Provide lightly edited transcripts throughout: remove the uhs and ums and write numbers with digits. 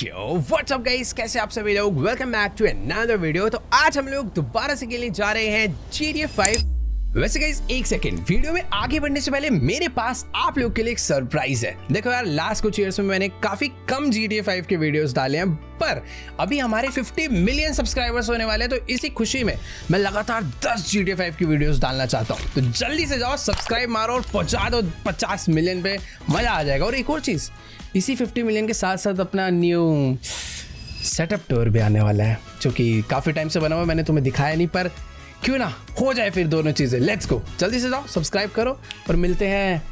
Yo what's up guys, कैसे आप सभी लोग। Welcome back to another video. तो आज हम लोग दोबारा से खेलने जा रहे हैं GTA 5। वैसे गाइस एक सेकंड, वीडियो में आगे बढ़ने से पहले मेरे पास आप लोग के लिए एक सरप्राइज है। देखो यार, लास्ट कुछ ईयर्स में मैंने काफी कम GTA 5 के वीडियोस डाले हैं, पर अभी हमारे 50 मिलियन सब्सक्राइबर्स होने वाले हैं। तो इसी खुशी में मैं लगातार 10 GTA 5 की वीडियोस डालना चाहता हूँ। तो जल्दी से जाओ, सब्सक्राइब मारो और पहुंचा दो 50 मिलियन पे, मजा आ जाएगा। और एक और चीज, इसी 50 मिलियन के साथ साथ अपना न्यू सेटअप टूर भी आने वाला है, जो कि काफ़ी टाइम से बना हुआ, मैंने तुम्हें दिखाया नहीं, पर क्यों ना हो जाए फिर दोनों चीज़ें। लेट्स गो, जल्दी से जाओ, सब्सक्राइब करो और मिलते हैं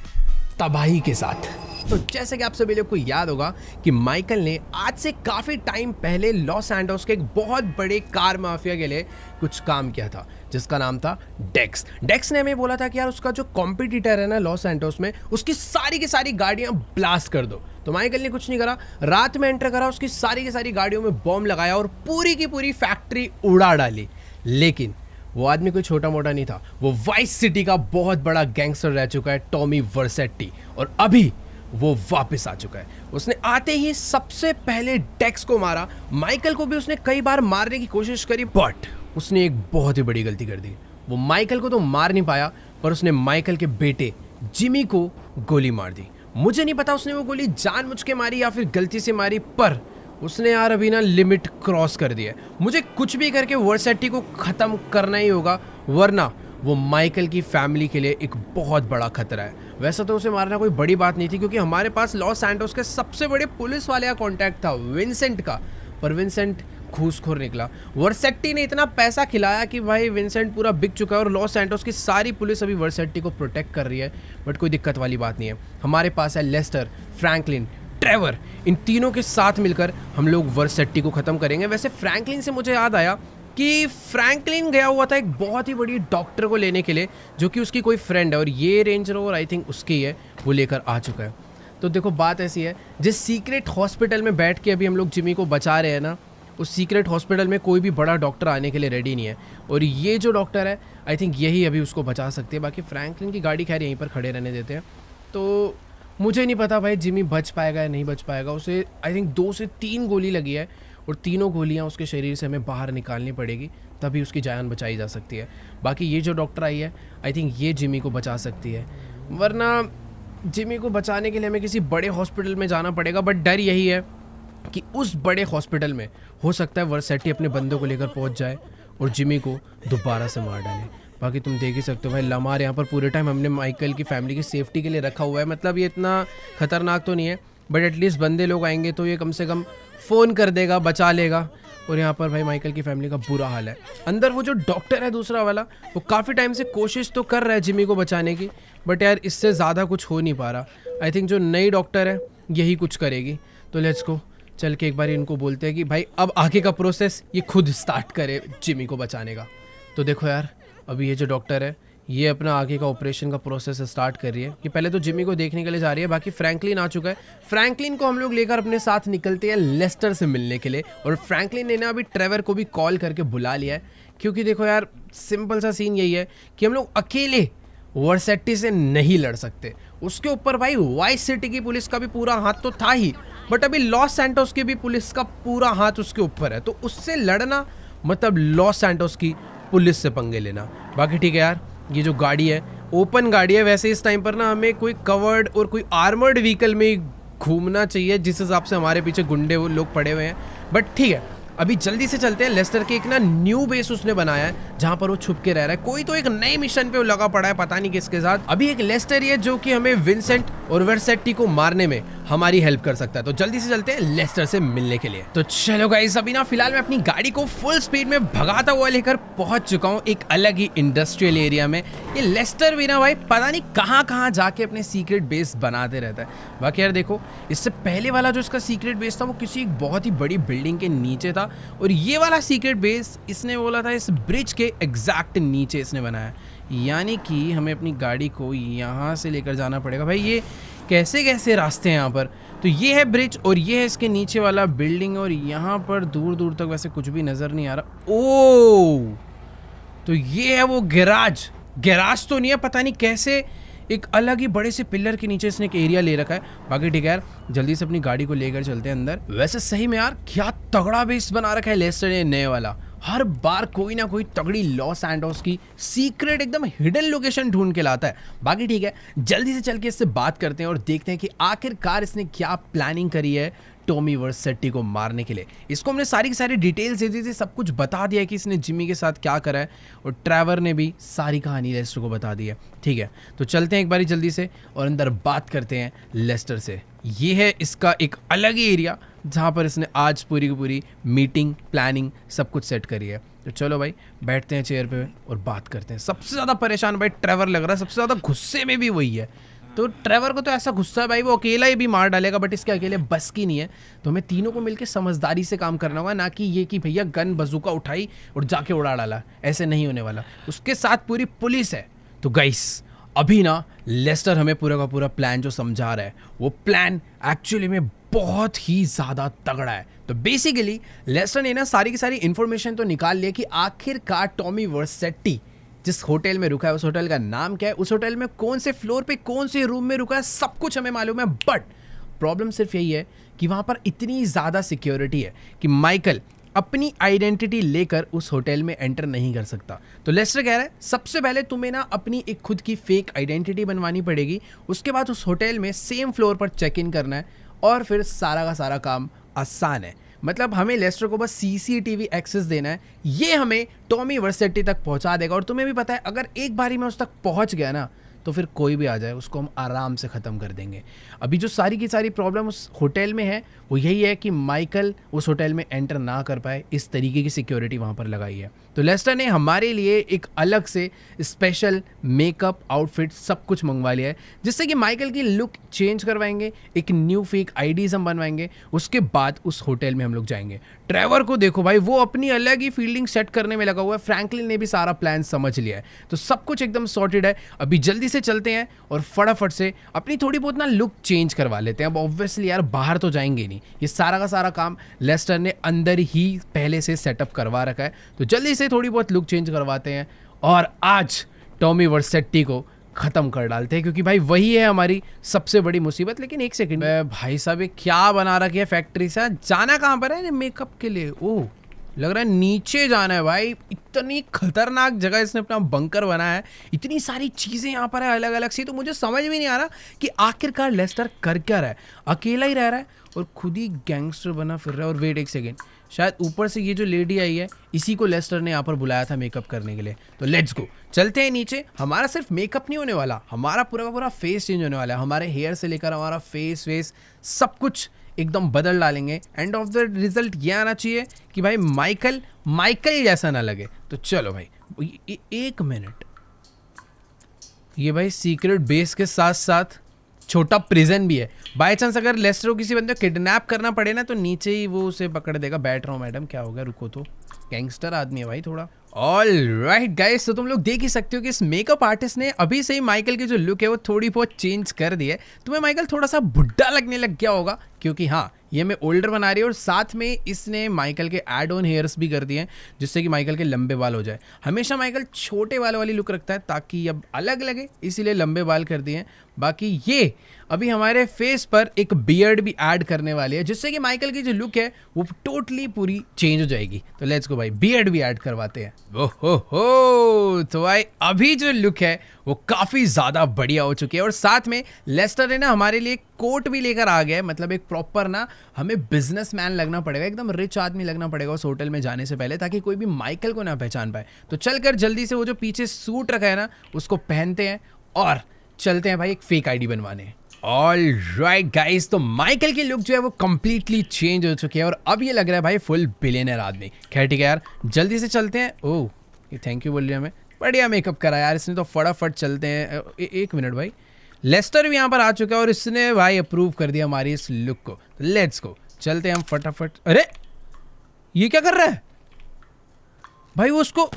तबाही के साथ। तो जैसे कि आप सभी लोग को याद होगा कि माइकल ने आज से काफ़ी टाइम पहले लॉस सैंटोस के एक बहुत बड़े कार माफिया के लिए कुछ काम किया था, जिसका नाम था डेक्स। डेक्स ने हमें बोला था कि यार उसका जो कॉम्पिटिटर है ना लॉस सैंटोस में, उसकी सारी की सारी गाड़ियां ब्लास्ट कर दो। तो माइकल ने कुछ नहीं करा, रात में एंटर करा, उसकी सारी की सारी गाड़ियों में बॉम्ब लगाया और पूरी की पूरी फैक्ट्री उड़ा डाली। लेकिन वो आदमी कोई छोटा मोटा नहीं था, वो वाइस सिटी का बहुत बड़ा गैंगस्टर रह चुका है, टॉमी वर्सेट्टी। और अभी वो वापस आ चुका है। उसने आते ही सबसे पहले डेक्स को मारा। माइकल को भी उसने कई बार मारने की कोशिश करी, बट उसने एक बहुत ही बड़ी गलती कर दी। वो माइकल को तो मार नहीं पाया, पर उसने माइकल के बेटे जिमी को गोली मार दी। मुझे नहीं पता उसने वो गोली जानबूझ के मारी या फिर गलती से मारी, पर उसने यार अभी ना लिमिट क्रॉस कर दी है। मुझे कुछ भी करके वर्सेट्टी को ख़त्म करना ही होगा, वरना वो माइकल की फैमिली के लिए एक बहुत बड़ा खतरा है। वैसे तो उसे मारना कोई बड़ी बात नहीं थी, क्योंकि हमारे पास लॉस सैंटोस के सबसे बड़े पुलिस वाले का कॉन्टैक्ट था, विंसेंट का, पर विंसेंट घूसखोर निकला। वर्सेट्टी ने इतना पैसा खिलाया कि भाई विंसेंट पूरा बिक चुका है और लॉस सैंटोस की सारी पुलिस अभी वर्सेट्टी को प्रोटेक्ट कर रही है। बट कोई दिक्कत वाली बात नहीं है, हमारे पास है लेस्टर, फ्रैंकलिन, ट्रेवर। इन तीनों के साथ मिलकर हम लोग वर्सेट्टी को ख़त्म करेंगे। वैसे फ्रैंकलिन से मुझे याद आया कि फ्रैंकलिन गया हुआ था एक बहुत ही बड़ी डॉक्टर को लेने के लिए, जो कि उसकी कोई फ्रेंड है, और ये रेंज रोवर आई थिंक उसकी है, वो लेकर आ चुका है। तो देखो बात ऐसी है, जिस सीक्रेट हॉस्पिटल में बैठ के अभी हम लोग जिमी को बचा रहे हैं ना, उस सीक्रेट हॉस्पिटल में कोई भी बड़ा डॉक्टर आने के लिए रेडी नहीं है, और ये जो डॉक्टर है आई थिंक यही अभी उसको बचा सकती है। बाकी फ्रैंकलिन की गाड़ी खैर यहीं पर खड़े रहने देते हैं। तो मुझे नहीं पता भाई जिमी बच पाएगा या नहीं बच पाएगा। उसे आई थिंक 2 से 3 गोली लगी है, और तीनों गोलियां उसके शरीर से हमें बाहर निकालनी पड़ेगी, तभी उसकी जान बचाई जा सकती है। बाकी ये जो डॉक्टर आई है आई थिंक ये जिमी को बचा सकती है, वरना जिमी को बचाने के लिए हमें किसी बड़े हॉस्पिटल में जाना पड़ेगा। बट डर यही है कि उस बड़े हॉस्पिटल में हो सकता है वर्सेट्टी अपने बंदों को लेकर पहुंच जाए और जिमी को दोबारा से मार डाले। बाकी तुम देख ही सकते हो भाई, लमार यहाँ पर पूरे टाइम हमने माइकल की फैमिली की सेफ्टी के लिए रखा हुआ है। मतलब ये इतना खतरनाक तो नहीं है, बट एटलीस्ट बंदे लोग आएंगे तो ये कम से कम फ़ोन कर देगा, बचा लेगा। और यहाँ पर भाई माइकल की फैमिली का बुरा हाल है। अंदर वो जो डॉक्टर है दूसरा वाला, वो काफ़ी टाइम से कोशिश तो कर रहा है जिमी को बचाने की, बट यार इससे ज़्यादा कुछ हो नहीं पा रहा। आई थिंक जो नई डॉक्टर है यही कुछ करेगी। तो लेट्स गो, चल के एक बार इनको बोलते हैं कि भाई अब आगे का प्रोसेस ये खुद स्टार्ट करे जिमी को बचाने का। तो देखो यार, अभी ये जो डॉक्टर है ये अपना आगे का ऑपरेशन का प्रोसेस स्टार्ट कर रही है। ये पहले तो जिमी को देखने के लिए जा रही है। बाकी फ्रैंकलिन आ चुका है। फ्रैंकलिन को हम लोग लेकर अपने साथ निकलते हैं लेस्टर से मिलने के लिए, और फ्रैंकलिन ने ना अभी ट्रेवर को भी कॉल करके बुला लिया है, क्योंकि देखो यार सिंपल सा सीन यही है कि हम लोग अकेले वर्सेट्टी से नहीं लड़ सकते। उसके ऊपर भाई वाइस सिटी की पुलिस का भी पूरा हाथ तो था ही, बट अभी लॉस सैंटोस की भी पुलिस का पूरा हाथ उसके ऊपर है। तो उससे लड़ना मतलब लॉस सैंटोस की पुलिस से पंगे लेना। बाकी ठीक है यार, ये जो गाड़ी है ओपन गाड़ी है। वैसे इस टाइम पर ना हमें कोई कवर्ड और कोई आर्मर्ड व्हीकल में घूमना चाहिए, जिस हिसाब से हमारे पीछे गुंडे वो लोग पड़े हुए हैं। बट ठीक है, अभी जल्दी से चलते हैं। लेस्टर के एक ना न्यू बेस उसने बनाया है, जहां पर वो छुप के रह रहा है। कोई तो एक नए मिशन पे वो लगा पड़ा है, पता नहीं किसके साथ। अभी एक लेस्टर ही है जो कि हमें विंसेंट और वर्सेट्टी को मारने में हमारी हेल्प कर सकता है। तो जल्दी से चलते हैं लेस्टर से मिलने के लिए। तो चलो गाइस, अभी ना फिलहाल मैं अपनी गाड़ी को फुल स्पीड में भगाता हुआ लेकर पहुंच चुका हूँ एक अलग ही इंडस्ट्रियल एरिया में। ये लेस्टर भी ना भाई पता नहीं कहाँ कहाँ जाके अपने सीक्रेट बेस बनाते रहता है। बाकी यार देखो, इससे पहले वाला जो इसका सीक्रेट बेस था वो किसी एक बहुत ही बड़ी बिल्डिंग के नीचे था, और ये वाला सीक्रेट बेस इसने बोला था इस ब्रिज के एग्जैक्ट नीचे इसने बनाया। यानी कि हमें अपनी गाड़ी को यहाँ से लेकर जाना पड़ेगा। भाई ये कैसे कैसे रास्ते हैं यहाँ पर। तो ये है ब्रिज, और ये है इसके नीचे वाला बिल्डिंग, और यहाँ पर दूर दूर तक वैसे कुछ भी नज़र नहीं आ रहा। ओह, तो ये है वो गैराज। गैराज तो नहीं है, पता नहीं कैसे एक अलग ही बड़े से पिलर के नीचे इसने एक एरिया ले रखा है। बाकी ठीक है यार, जल्दी से अपनी गाड़ी को लेकर चलते हैं अंदर। वैसे सही में यार क्या तगड़ा बेस बना रखा है लेस्टर ने नए वाला। हर बार कोई ना कोई तगड़ी लॉस एंडोस की सीक्रेट एकदम हिडन लोकेशन ढूंढ के लाता है। बाकी ठीक है, जल्दी से चल के इससे बात करते हैं और देखते हैं कि आखिरकार इसने क्या प्लानिंग करी है टॉमी वर्सेटी को मारने के लिए। इसको हमने सारी की सारी डिटेल्स दे दी थी, सब कुछ बता दिया है कि इसने जिमी के साथ क्या करा है, और ट्रेवर ने भी सारी कहानी लेस्टर को बता दी है। ठीक है, तो चलते हैं एक बारी जल्दी से और अंदर बात करते हैं लेस्टर से। ये है इसका एक अलग ही एरिया जहाँ पर इसने आज पूरी की पूरी मीटिंग प्लानिंग सब कुछ सेट करी है। तो चलो भाई बैठते हैं चेयर पे और बात करते हैं। सबसे ज़्यादा परेशान भाई ट्रेवर लग रहा है, सबसे ज़्यादा गुस्से में भी वही है। तो ट्रेवर को तो ऐसा गुस्सा है भाई वो अकेला ही भी मार डालेगा, बट इसके अकेले बस की नहीं है। तो हमें तीनों को मिलकर समझदारी से काम करना होगा, ना कि ये कि भैया गन बजूका उठाई और जाके उड़ा डाला, ऐसे नहीं होने वाला। उसके साथ पूरी पुलिस है। तो गाइस अभी ना लेस्टर हमें पूरा का पूरा प्लान जो समझा रहा है, वो प्लान एक्चुअली में बहुत ही ज़्यादा तगड़ा है। तो बेसिकली लेस्टर ने ना सारी की सारी इन्फॉर्मेशन तो निकाल लिया कि आखिरकार टॉमी वर्सेटी जिस होटल में रुका है, उस होटल का नाम क्या है, उस होटल में कौन से फ्लोर पे कौन से रूम में रुका है, सब कुछ हमें मालूम है। बट प्रॉब्लम सिर्फ यही है कि वहाँ पर इतनी ज़्यादा सिक्योरिटी है कि माइकल अपनी आइडेंटिटी लेकर उस होटल में एंटर नहीं कर सकता। तो लेस्टर कह रहा है सबसे पहले तुम्हें ना अपनी एक खुद की फेक आइडेंटिटी बनवानी पड़ेगी, उसके बाद उस होटल में सेम फ्लोर पर चेक इन करना है और फिर सारा का सारा काम आसान है। मतलब हमें लेस्टर को बस सीसीटीवी एक्सेस देना है, ये हमें टॉमी वर्सेटी तक पहुंचा देगा। और तुम्हें भी पता है अगर एक बारी में उस तक पहुंच गया ना तो फिर कोई भी आ जाए उसको हम आराम से ख़त्म कर देंगे। अभी जो सारी की सारी प्रॉब्लम उस होटल में है वो यही है कि माइकल उस होटल में एंटर ना कर पाए, इस तरीके की सिक्योरिटी वहाँ पर लगाई है। तो लेस्टर ने हमारे लिए एक अलग से स्पेशल मेकअप आउटफिट सब कुछ मंगवा लिया है, जिससे कि माइकल की लुक चेंज करवाएंगे, एक न्यू फेक आईडीज हम बनवाएंगे, उसके बाद उस होटल में हम लोग जाएंगे। ट्रेवर को देखो भाई, वो अपनी अलग ही फील्डिंग सेट करने में लगा हुआ है। फ्रैंकलिन ने भी सारा प्लान समझ लिया है, तो सब कुछ एकदम सॉर्टेड है। अभी जल्दी से चलते हैं और फटाफट से अपनी थोड़ी बहुत ना लुक चेंज करवा लेते हैं। अब ऑब्वियसली यार बाहर तो जाएंगे नहीं, ये सारा का सारा काम लेस्टर ने अंदर ही पहले से सेटअप करवा रखा है। तो जल्दी से थोड़ी बहुत लुक चेंज करवाते हैं और आज टॉमी वर्सेटी को खत्म कर डालते हैं, क्योंकि भाई वही है हमारी सबसे बड़ी मुसीबत। लेकिन एक सेकंड भाई साहब, ये क्या बना रखी है फैक्ट्री से? जाना कहाँ पर है मेकअप के लिए? ओह लग रहा है नीचे जाना है भाई। इतनी खतरनाक जगह इसने अपना बंकर बनाया है, इतनी सारी चीज़ें यहाँ पर है अलग अलग सी। तो मुझे समझ में नहीं आ रहा कि आखिरकार लेस्टर कर क्या रहा है। अकेला ही रह रहा है और खुद ही गैंगस्टर बना फिर रहा है। और वेट एक सेकेंड, शायद ऊपर से ये जो लेडी आई है इसी को लेस्टर ने यहाँ पर बुलाया था मेकअप करने के लिए। तो लेट्स गो, चलते हैं नीचे। हमारा सिर्फ मेकअप नहीं होने वाला, हमारा पूरा का पूरा फेस चेंज होने वाला है। हमारे हेयर से लेकर हमारा फेस वेस सब कुछ एकदम बदल डालेंगे। एंड ऑफ द रिजल्ट ये आना चाहिए कि भाई माइकल जैसा ना लगे। तो चलो भाई एक मिनट, ये भाई सीक्रेट बेस के साथ साथ छोटा प्रिजन भी है। बाय चांस अगर लेस्टर को किसी बंदे को किडनैप करना पड़े ना तो नीचे ही वो उसे पकड़ देगा। बैठ रहा हूँ मैडम, क्या हो गया, रुको तो, गैंगस्टर आदमी है भाई थोड़ा। ऑल राइट गाइस, तो तुम लोग देख ही सकते हो कि इस मेकअप आर्टिस्ट ने अभी से ही माइकल की जो लुक है वो थोड़ी बहुत चेंज कर दी है। तुम्हें माइकल थोड़ा सा बुढ़ा लगने लग गया होगा, क्योंकि हाँ ये हमें ओल्डर बना रही है और साथ में इसने माइकल के एड ऑन हेयर्स भी कर दिए हैं, जिससे कि माइकल के लंबे बाल हो जाए। हमेशा माइकल छोटे बाल वाली लुक रखता है ताकि अब अलग लगे, इसीलिए लंबे बाल कर दिए हैं। बाकी ये अभी हमारे फेस पर एक बियर्ड भी ऐड करने वाली है, जिससे कि माइकल की जो लुक है वो टोटली पूरी चेंज हो जाएगी। तो लेट्स गो भाई, बियर्ड भी ऐड करवाते हैं। ओहो, तो भाई अभी जो लुक है वो काफ़ी ज़्यादा बढ़िया हो चुकी है। और साथ में लेस्टर ने ना हमारे लिए कोट भी लेकर आ गया है, मतलब एक प्रॉपर ना हमें बिजनेसमैन लगना पड़ेगा, एकदम रिच आदमी लगना पड़ेगा उस होटल में जाने से पहले, ताकि कोई भी माइकल को ना पहचान पाए। तो चलकर जल्दी से वो जो पीछे सूट रखा है ना उसको पहनते हैं और चलते हैं भाई एक फेक आईडी बनवाने। ऑल राइट गाइस, तो माइकल की लुक जो है वो कंप्लीटली चेंज हो चुकी है और अब ये लग रहा है भाई फुल बिलियनर आदमी। खैर ठीक है यार, जल्दी से चलते हैं। ओह ये थैंक यू बोल रही है हमें, बढ़िया मेकअप करा यार इसने तो। फटाफट चलते हैं। एक मिनट भाई, लेस्टर भी यहाँ पर आ चुका है और इसने भाई अप्रूव कर दिया हमारी इस लुक को। लेट्स गो, चलते हैं हम फटाफट। अरे ये क्या कर रहा है भाई? वो उसको,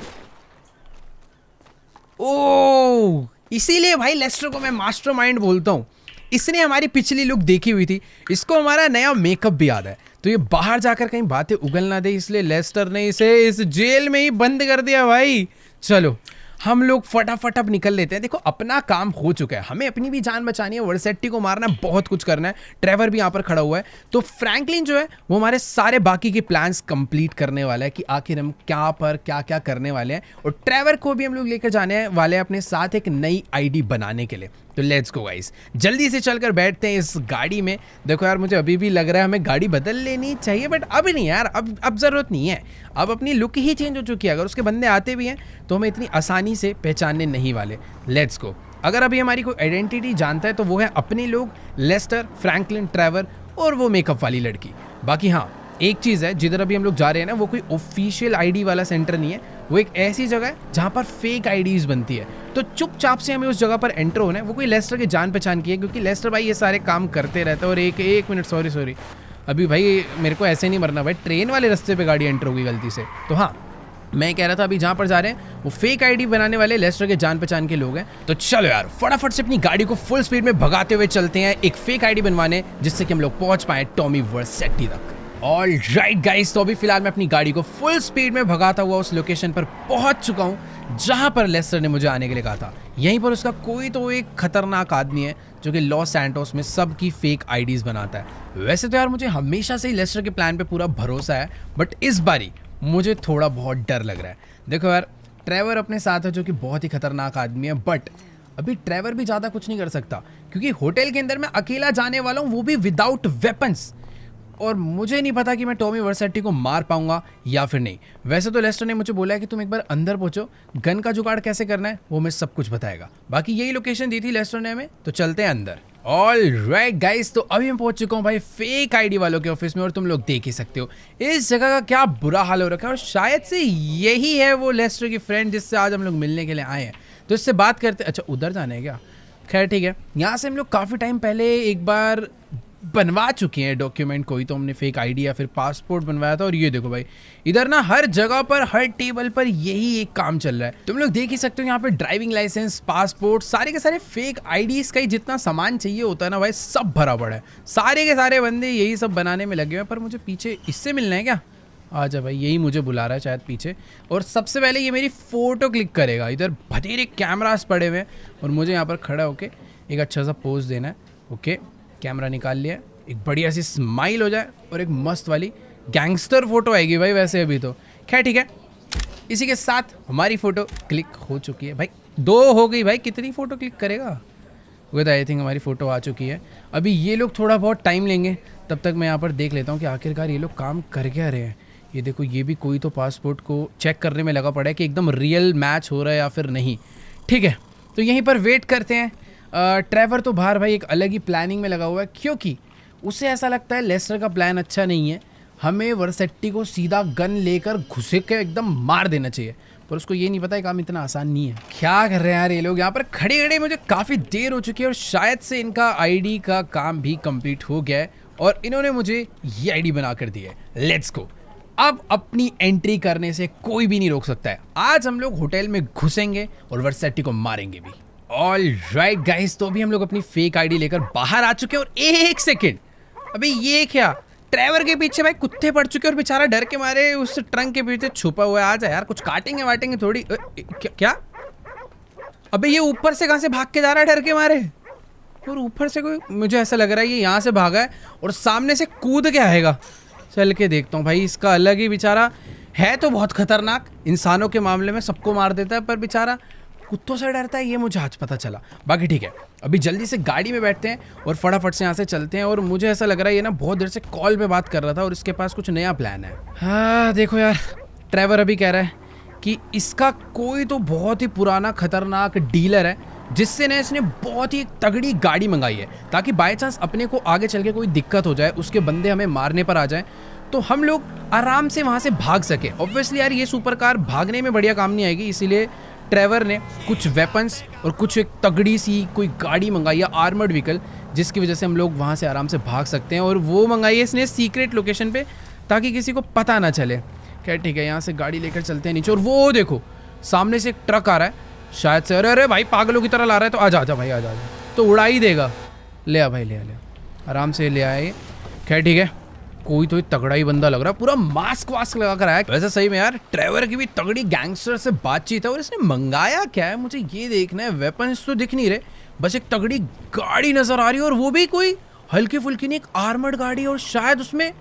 ओह इसीलिए भाई लेस्टर को मैं मास्टरमाइंड बोलता हूँ। इसने हमारी पिछली लुक देखी हुई थी, इसको हमारा नया मेकअप भी याद है, तो ये बाहर जाकर कहीं बातें उगल ना दे, इसलिए लेस्टर ने इसे इस जेल में ही बंद कर दिया भाई। चलो हम लोग फटाफट अब निकल लेते हैं। देखो अपना काम हो चुका है, हमें अपनी भी जान बचानी है, वर्सेटी को मारना है, बहुत कुछ करना है। ट्रेवर भी यहाँ पर खड़ा हुआ है, तो फ्रैंकलिन जो है वो हमारे सारे बाकी के प्लान्स कंप्लीट करने वाला है कि आखिर हम क्या पर क्या क्या करने वाले हैं। और ट्रेवर को भी हम लोग लेकर जाने वाले हैं अपने साथ एक नई आईडी बनाने के लिए। तो लेट्स गो गाइस, जल्दी से चलकर बैठते हैं इस गाड़ी में। देखो यार मुझे अभी भी लग रहा है हमें गाड़ी बदल लेनी चाहिए, बट अब नहीं यार, अब ज़रूरत नहीं है। अब अपनी लुक ही चेंज हो चुकी है, अगर उसके बंदे आते भी हैं तो हमें इतनी आसानी से पहचानने नहीं वाले। Let's go. अगर अभी हमारी कोई आइडेंटिटी जानता है तो वो है अपने लोग, लेस्टर, फ्रैंकलिन, ट्रेवर और वो मेकअप वाली लड़की। बाकी हाँ एक चीज़ है, जिधर अभी हम लोग जा रहे हैं ना वो कोई ऑफिशियल आईडी वाला सेंटर नहीं है, वो एक ऐसी जगह है जहाँ पर फेक आईडीज बनती है। तो चुपचाप से हमें उस जगह पर एंटर होना है। वो कोई लेस्टर के जान पहचान की है, क्योंकि लेस्टर भाई ये सारे काम करते रहते हैं। और एक मिनट, सॉरी अभी भाई मेरे को ऐसे नहीं मरना भाई, ट्रेन वाले रास्ते पे गाड़ी एंटर होगी गलती से। तो हाँ मैं कह रहा था अभी जहाँ पर जा रहे हैं वो फेक आईडी बनाने वाले लेस्टर के जान पहचान के लोग हैं। तो चलो यार फटाफट से अपनी गाड़ी को फुल स्पीड में भगाते हुए चलते हैं एक फेक आईडी बनवाने, जिससे कि हम लोग पहुंच पाए टॉमी वर्सेटी तक। ऑल राइट गाइस, तो अभी फिलहाल मैं अपनी गाड़ी को फुल स्पीड में भगाता हुआ उस लोकेशन पर पहुंच चुका हूं जहां पर लेस्टर ने मुझे आने के लिए कहा था। यहीं पर उसका कोई तो एक खतरनाक आदमी है जो कि लॉस सैंटोस में सबकी फेक आईडीज बनाता है। वैसे तो यार मुझे हमेशा से ही लेस्टर के प्लान पे पूरा भरोसा है, बट इस बारी मुझे थोड़ा बहुत डर लग रहा है। देखो यार ट्रेवर अपने साथ है जो कि बहुत ही खतरनाक आदमी है, बट अभी ट्रेवर भी ज़्यादा कुछ नहीं कर सकता क्योंकि होटल के अंदर मैं अकेला जाने वाला हूँ, वो भी विदाउट वेपन्स। और मुझे नहीं पता कि मैं टॉमी वर्सेटी को मार पाऊंगा या फिर नहीं। वैसे तो लेस्टर ने मुझे बोला है कि तुम एक बार अंदर पहुंचो, गन का जुगाड़ कैसे करना है वो मैं सब कुछ बताएगा। बाकी यही लोकेशन दी थी लेस्टर ने हमें, तो चलते हैं अंदर। ऑल राइट गाइस, तो अभी मैं पहुंच चुका हूं भाई फेक आईडी वालों के ऑफिस में, और तुम लोग देख ही सकते हो इस जगह का क्या बुरा हाल हो रखा है। और शायद से यही है वो लेस्टर की फ्रेंड जिससे आज हम लोग मिलने के लिए आए हैं। तो इससे बात करते। अच्छा उधर जाना है क्या? खैर ठीक है, यहाँ से हम लोग काफ़ी टाइम पहले एक बार बनवा चुके हैं डॉक्यूमेंट, कोई तो हमने फेक आईडी या फिर पासपोर्ट बनवाया था। और ये देखो भाई इधर ना हर जगह पर हर टेबल पर यही एक काम चल रहा है। तुम लोग देख ही सकते हो यहाँ पे ड्राइविंग लाइसेंस, पासपोर्ट, सारे के सारे फेक आईडीज का ही जितना सामान चाहिए होता है ना भाई सब भरा पड़ा है। सारे के सारे बंदे यही सब बनाने में लगे हुए हैं। पर मुझे पीछे इससे मिलना है क्या? आजा भाई, यही मुझे बुला रहा है शायद पीछे। और सबसे पहले ये मेरी फ़ोटो क्लिक करेगा। इधर बथेरे कैमरास पड़े हुए हैं और मुझे यहाँ पर खड़ा होके एक अच्छा सा पोज देना है। ओके कैमरा निकाल लिया, एक बढ़िया सी स्माइल हो जाए और एक मस्त वाली गैंगस्टर फोटो आएगी भाई वैसे अभी तो। खैर ठीक है, इसी के साथ हमारी फ़ोटो क्लिक हो चुकी है भाई। 2 हो गई भाई, कितनी फ़ोटो क्लिक करेगा? वो तो आई थिंक हमारी फ़ोटो आ चुकी है। अभी ये लोग थोड़ा बहुत टाइम लेंगे, तब तक मैं यहाँ पर देख लेता हूँ कि आखिरकार ये लोग काम कर क्या रहे हैं। ये देखो ये भी कोई तो पासपोर्ट को चेक करने में लगा पड़ा है कि एकदम रियल मैच हो रहा है या फिर नहीं। ठीक है तो यहीं पर वेट करते हैं। ट्रेवर तो बाहर भाई एक अलग ही प्लानिंग में लगा हुआ है, क्योंकि उसे ऐसा लगता है लेस्टर का प्लान अच्छा नहीं है, हमें वर्सेटी को सीधा गन लेकर घुसे के एकदम मार देना चाहिए। पर उसको ये नहीं पता है काम इतना आसान नहीं है। क्या कर रहे हैं यार ये लोग यहाँ पर खड़े खड़े? मुझे काफ़ी देर हो चुकी है और शायद से इनका आईडी का काम भी कंप्लीट हो गया है और इन्होंने मुझे ये आईडी बना कर दी है। Let's go. अब अपनी एंट्री करने से कोई भी नहीं रोक सकता है। आज हम लोग होटल में घुसेंगे और वर्सेटी को मारेंगे भी। ऑल राइट गाइस, तो अभी हम लोग अपनी फेक आईडी लेकर बाहर आ चुके हैं। और एक सेकेंड, अभी ये क्या? ट्रेवर के पीछे भाई कुत्ते पड़ चुके हैं और बेचारा डर के मारे उस ट्रंक के पीछे छुपा हुआ है। आ जा यार, कुछ काटेंगे वाटेंगे थोड़ी। क्या? अबे ये ऊपर से कहाँ से भाग के जा रहा है डर के मारे? और ऊपर से कोई, मुझे ऐसा लग रहा है ये यहाँ से भागा है और सामने से कूद के आएगा। चल के देखता हूँ भाई, इसका अलग ही बेचारा है तो बहुत खतरनाक, इंसानों के मामले में सबको मार देता है, पर बेचारा कुत्तों से डरता है, ये मुझे आज पता चला। बाकी ठीक है, अभी जल्दी से गाड़ी में बैठते हैं और फटाफट से यहाँ से चलते हैं। और मुझे ऐसा लग रहा है ये ना बहुत देर से कॉल पे बात कर रहा था और इसके पास कुछ नया प्लान है। हाँ देखो यार, ट्रेवर अभी कह रहा है कि इसका कोई तो बहुत ही पुराना खतरनाक डीलर है जिससे ना इसने बहुत ही तगड़ी गाड़ी मंगाई है, ताकि बाय चांस अपने को आगे चल के कोई दिक्कत हो जाए, उसके बंदे हमें मारने पर आ जाए तो हम लोग आराम से वहाँ से भाग सके। ऑब्वियसली यार ये सुपर कार भागने में बढ़िया काम नहीं आएगी, इसीलिए ट्रेवर ने कुछ वेपन्स और कुछ एक तगड़ी सी कोई गाड़ी मंगाई है, आर्मर्ड व्हीकल, जिसकी वजह से हम लोग वहाँ से आराम से भाग सकते हैं। और वो मंगाई है इसने सीक्रेट लोकेशन पे, ताकि किसी को पता ना चले। खैर ठीक है, यहाँ से गाड़ी लेकर चलते हैं नीचे। और वो देखो सामने से एक ट्रक आ रहा है शायद से। अरे अरे भाई पागलों की तरह ला रहा है, तो आजा आजा भाई आजा आजा, तो उड़ा ही देगा। ले आ भाई, ले आ आराम से ले आए। खैर ठीक है, कोई तो तगड़ा ही बंदा लग रहा है, पूरा मास्क वास्क लगा कर आया। वैसे सही में यार ट्रेवर की भी तगड़ी गैंगस्टर से बातचीत है, और इसने मंगाया क्या है मुझे ये देखना है। वेपन्स तो दिख नहीं रहे, बस एक तगड़ी गाड़ी नजर आ रही है, और वो भी कोई हल्की फुल्की नहीं, एक आर्मर्ड गाड़ी, और शायद उसमें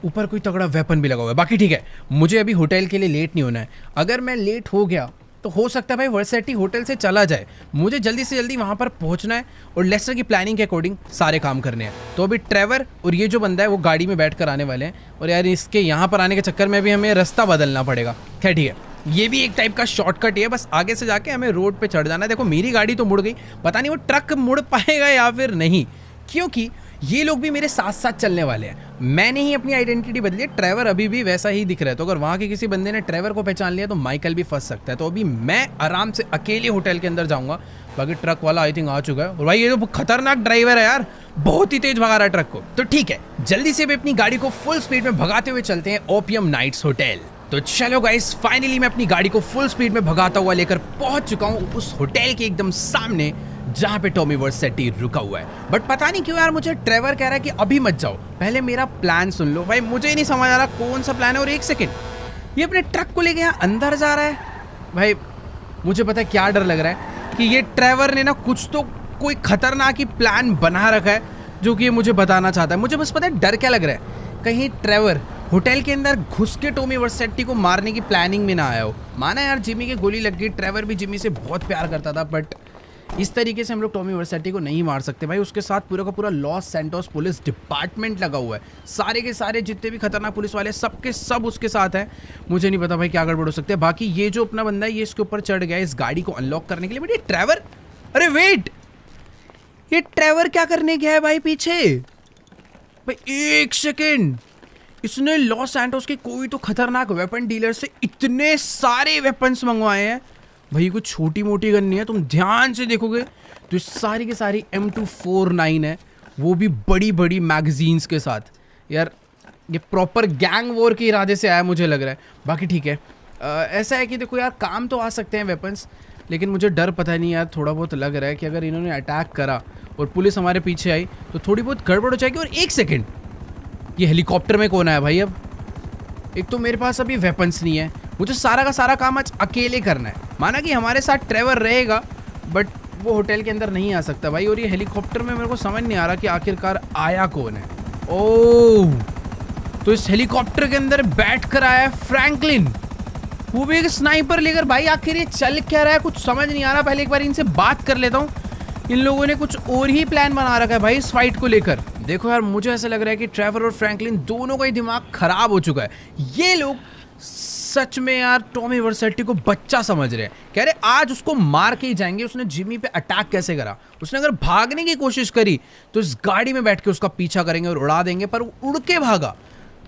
ऊपर कोई तगड़ा वेपन भी लगा हुआ है। बाकी ठीक है, मुझे अभी होटल के लिए लेट नहीं होना है। अगर मैं लेट हो गया तो हो सकता है भाई वर्सेटी होटल से चला जाए। मुझे जल्दी से जल्दी वहाँ पर पहुँचना है, और लेस्टर की प्लानिंग के अकॉर्डिंग सारे काम करने हैं। तो अभी ट्रेवर और ये जो बंदा है वो गाड़ी में बैठ कर आने वाले हैं, और यार इसके यहाँ पर आने के चक्कर में भी हमें रास्ता बदलना पड़ेगा। खैर ठीक है, ये भी एक टाइप का शॉर्टकट ही है, बस आगे से जाके हमें रोड पे चढ़ जाना है। देखो मेरी गाड़ी तो मुड़ गई, पता नहीं वो ट्रक मुड़ पाएगा या फिर नहीं, क्योंकि ये लोग भी मेरे साथ साथ चलने वाले हैं। मैंने ही अपनी आइडेंटिटी बदली है, ट्रेवर अभी भी वैसा ही दिख रहा है। तो अगर वहाँ के किसी बंदे ने ट्रेवर को पहचान लिया तो माइकल भी फंस सकता है। तो अभी मैं आराम से अकेले होटल के अंदर जाऊंगा। बाकी ट्रक वाला आई थिंक आ चुका है, और भाई ये तो खतरनाक ड्राइवर है यार, बहुत ही तेज भगा रहा है ट्रक को। तो ठीक है, जल्दी से भी अपनी गाड़ी को फुल स्पीड में भगाते हुए चलते हैं ओपियम नाइट्स होटल। तो चलो गाइस, फाइनली मैं अपनी गाड़ी को फुल स्पीड में भगाता हुआ लेकर पहुंच चुका हूं उस होटल के एकदम सामने जहां पे टॉमी वर्सेटी रुका हुआ है। बट पता नहीं क्यों यार मुझे ट्रेवर कह रहा है कि अभी मत जाओ, पहले मेरा प्लान सुन लो। भाई मुझे ही नहीं समझ आ रहा कौन सा प्लान है। और एक सेकेंड, ये अपने ट्रक को लेके यहाँ अंदर जा रहा है। भाई मुझे पता है क्या डर लग रहा है कि ये ट्रेवर ने ना कुछ तो कोई खतरनाक ही प्लान बना रखा है, जो कि ये मुझे बताना चाहता है। मुझे बस पता है डर क्या लग रहा है, कहीं ट्रेवर होटल के अंदर घुस के टॉमी वर्सेटी को मारने की प्लानिंग में ना आया हो। माना यार जिमी की गोली लग गई, ट्रेवर भी जिमी से बहुत प्यार करता था, बट इस तरीके से हम लोग टॉमी वर्सेटी को नहीं मार सकते भाई। उसके साथ पूरा का पूरा लॉस सैंटोस पुलिस डिपार्टमेंट लगा हुआ है, सारे के सारे जितने भी खतरनाक पुलिस वाले सबके सब उसके साथ हैं। मुझे नहीं पता भाई क्या गड़बड़ हो सकते हैं। बाकी ये जो अपना बंदा है ये इसके ऊपर चढ़ गया इस गाड़ी को अनलॉक करने के लिए। बट ये ट्रेवर, अरे वेट, ये ट्रेवर क्या करने गया है भाई पीछे? भाई एक सेकेंड, इसने लॉस सैंटोस के कोई तो खतरनाक वेपन डीलर से इतने सारे वेपन्स मंगवाए हैं। भाई कुछ छोटी मोटी गन नहीं है, तुम ध्यान से देखोगे तो सारी की सारी M249 है, वो भी बड़ी बड़ी मैगजीन्स के साथ। यार ये प्रॉपर गैंग वॉर के इरादे से आया मुझे लग रहा है। बाकी ठीक है, ऐसा है कि देखो यार काम तो आ सकते हैं वेपन्स, लेकिन मुझे डर पता नहीं यार थोड़ा बहुत लग रहा है कि अगर इन्होंने अटैक करा और पुलिस हमारे पीछे आई तो थोड़ी बहुत गड़बड़ हो जाएगी। और एक सेकेंड, ये हेलीकॉप्टर में कौन आया भाई? अब एक तो मेरे पास अभी वेपन्स नहीं है, मुझे सारा का सारा काम आज अकेले करना है। माना कि हमारे साथ ट्रेवर रहेगा, बट वो होटल के अंदर नहीं आ सकता भाई। और ये हेलीकॉप्टर में मेरे को समझ नहीं आ रहा कि आखिरकार आया कौन है। ओह, तो इस हेलीकॉप्टर के अंदर बैठ कर आया फ्रैंकलिन, वो भी एक स्नाइपर लेकर। भाई आखिर ये चल क्या रहा है, कुछ समझ नहीं आ रहा। पहले एक बार इनसे बात कर लेता हूँ। इन लोगों ने कुछ और ही प्लान बना रखा है भाई इस फाइट को लेकर। देखो यार मुझे ऐसा लग रहा है कि ट्रेवर और फ्रैंकलिन दोनों का ही दिमाग खराब हो चुका है। ये लोग सच में यार टॉमी वर्सेटी को बच्चा समझ रहे हैं, कह रहे आज उसको मार के ही जाएंगे। उसने जिमी पे अटैक कैसे करा? उसने अगर भागने की कोशिश करी तो इस गाड़ी में बैठ के उसका पीछा करेंगे और उड़ा देंगे, पर वो उड़ के भागा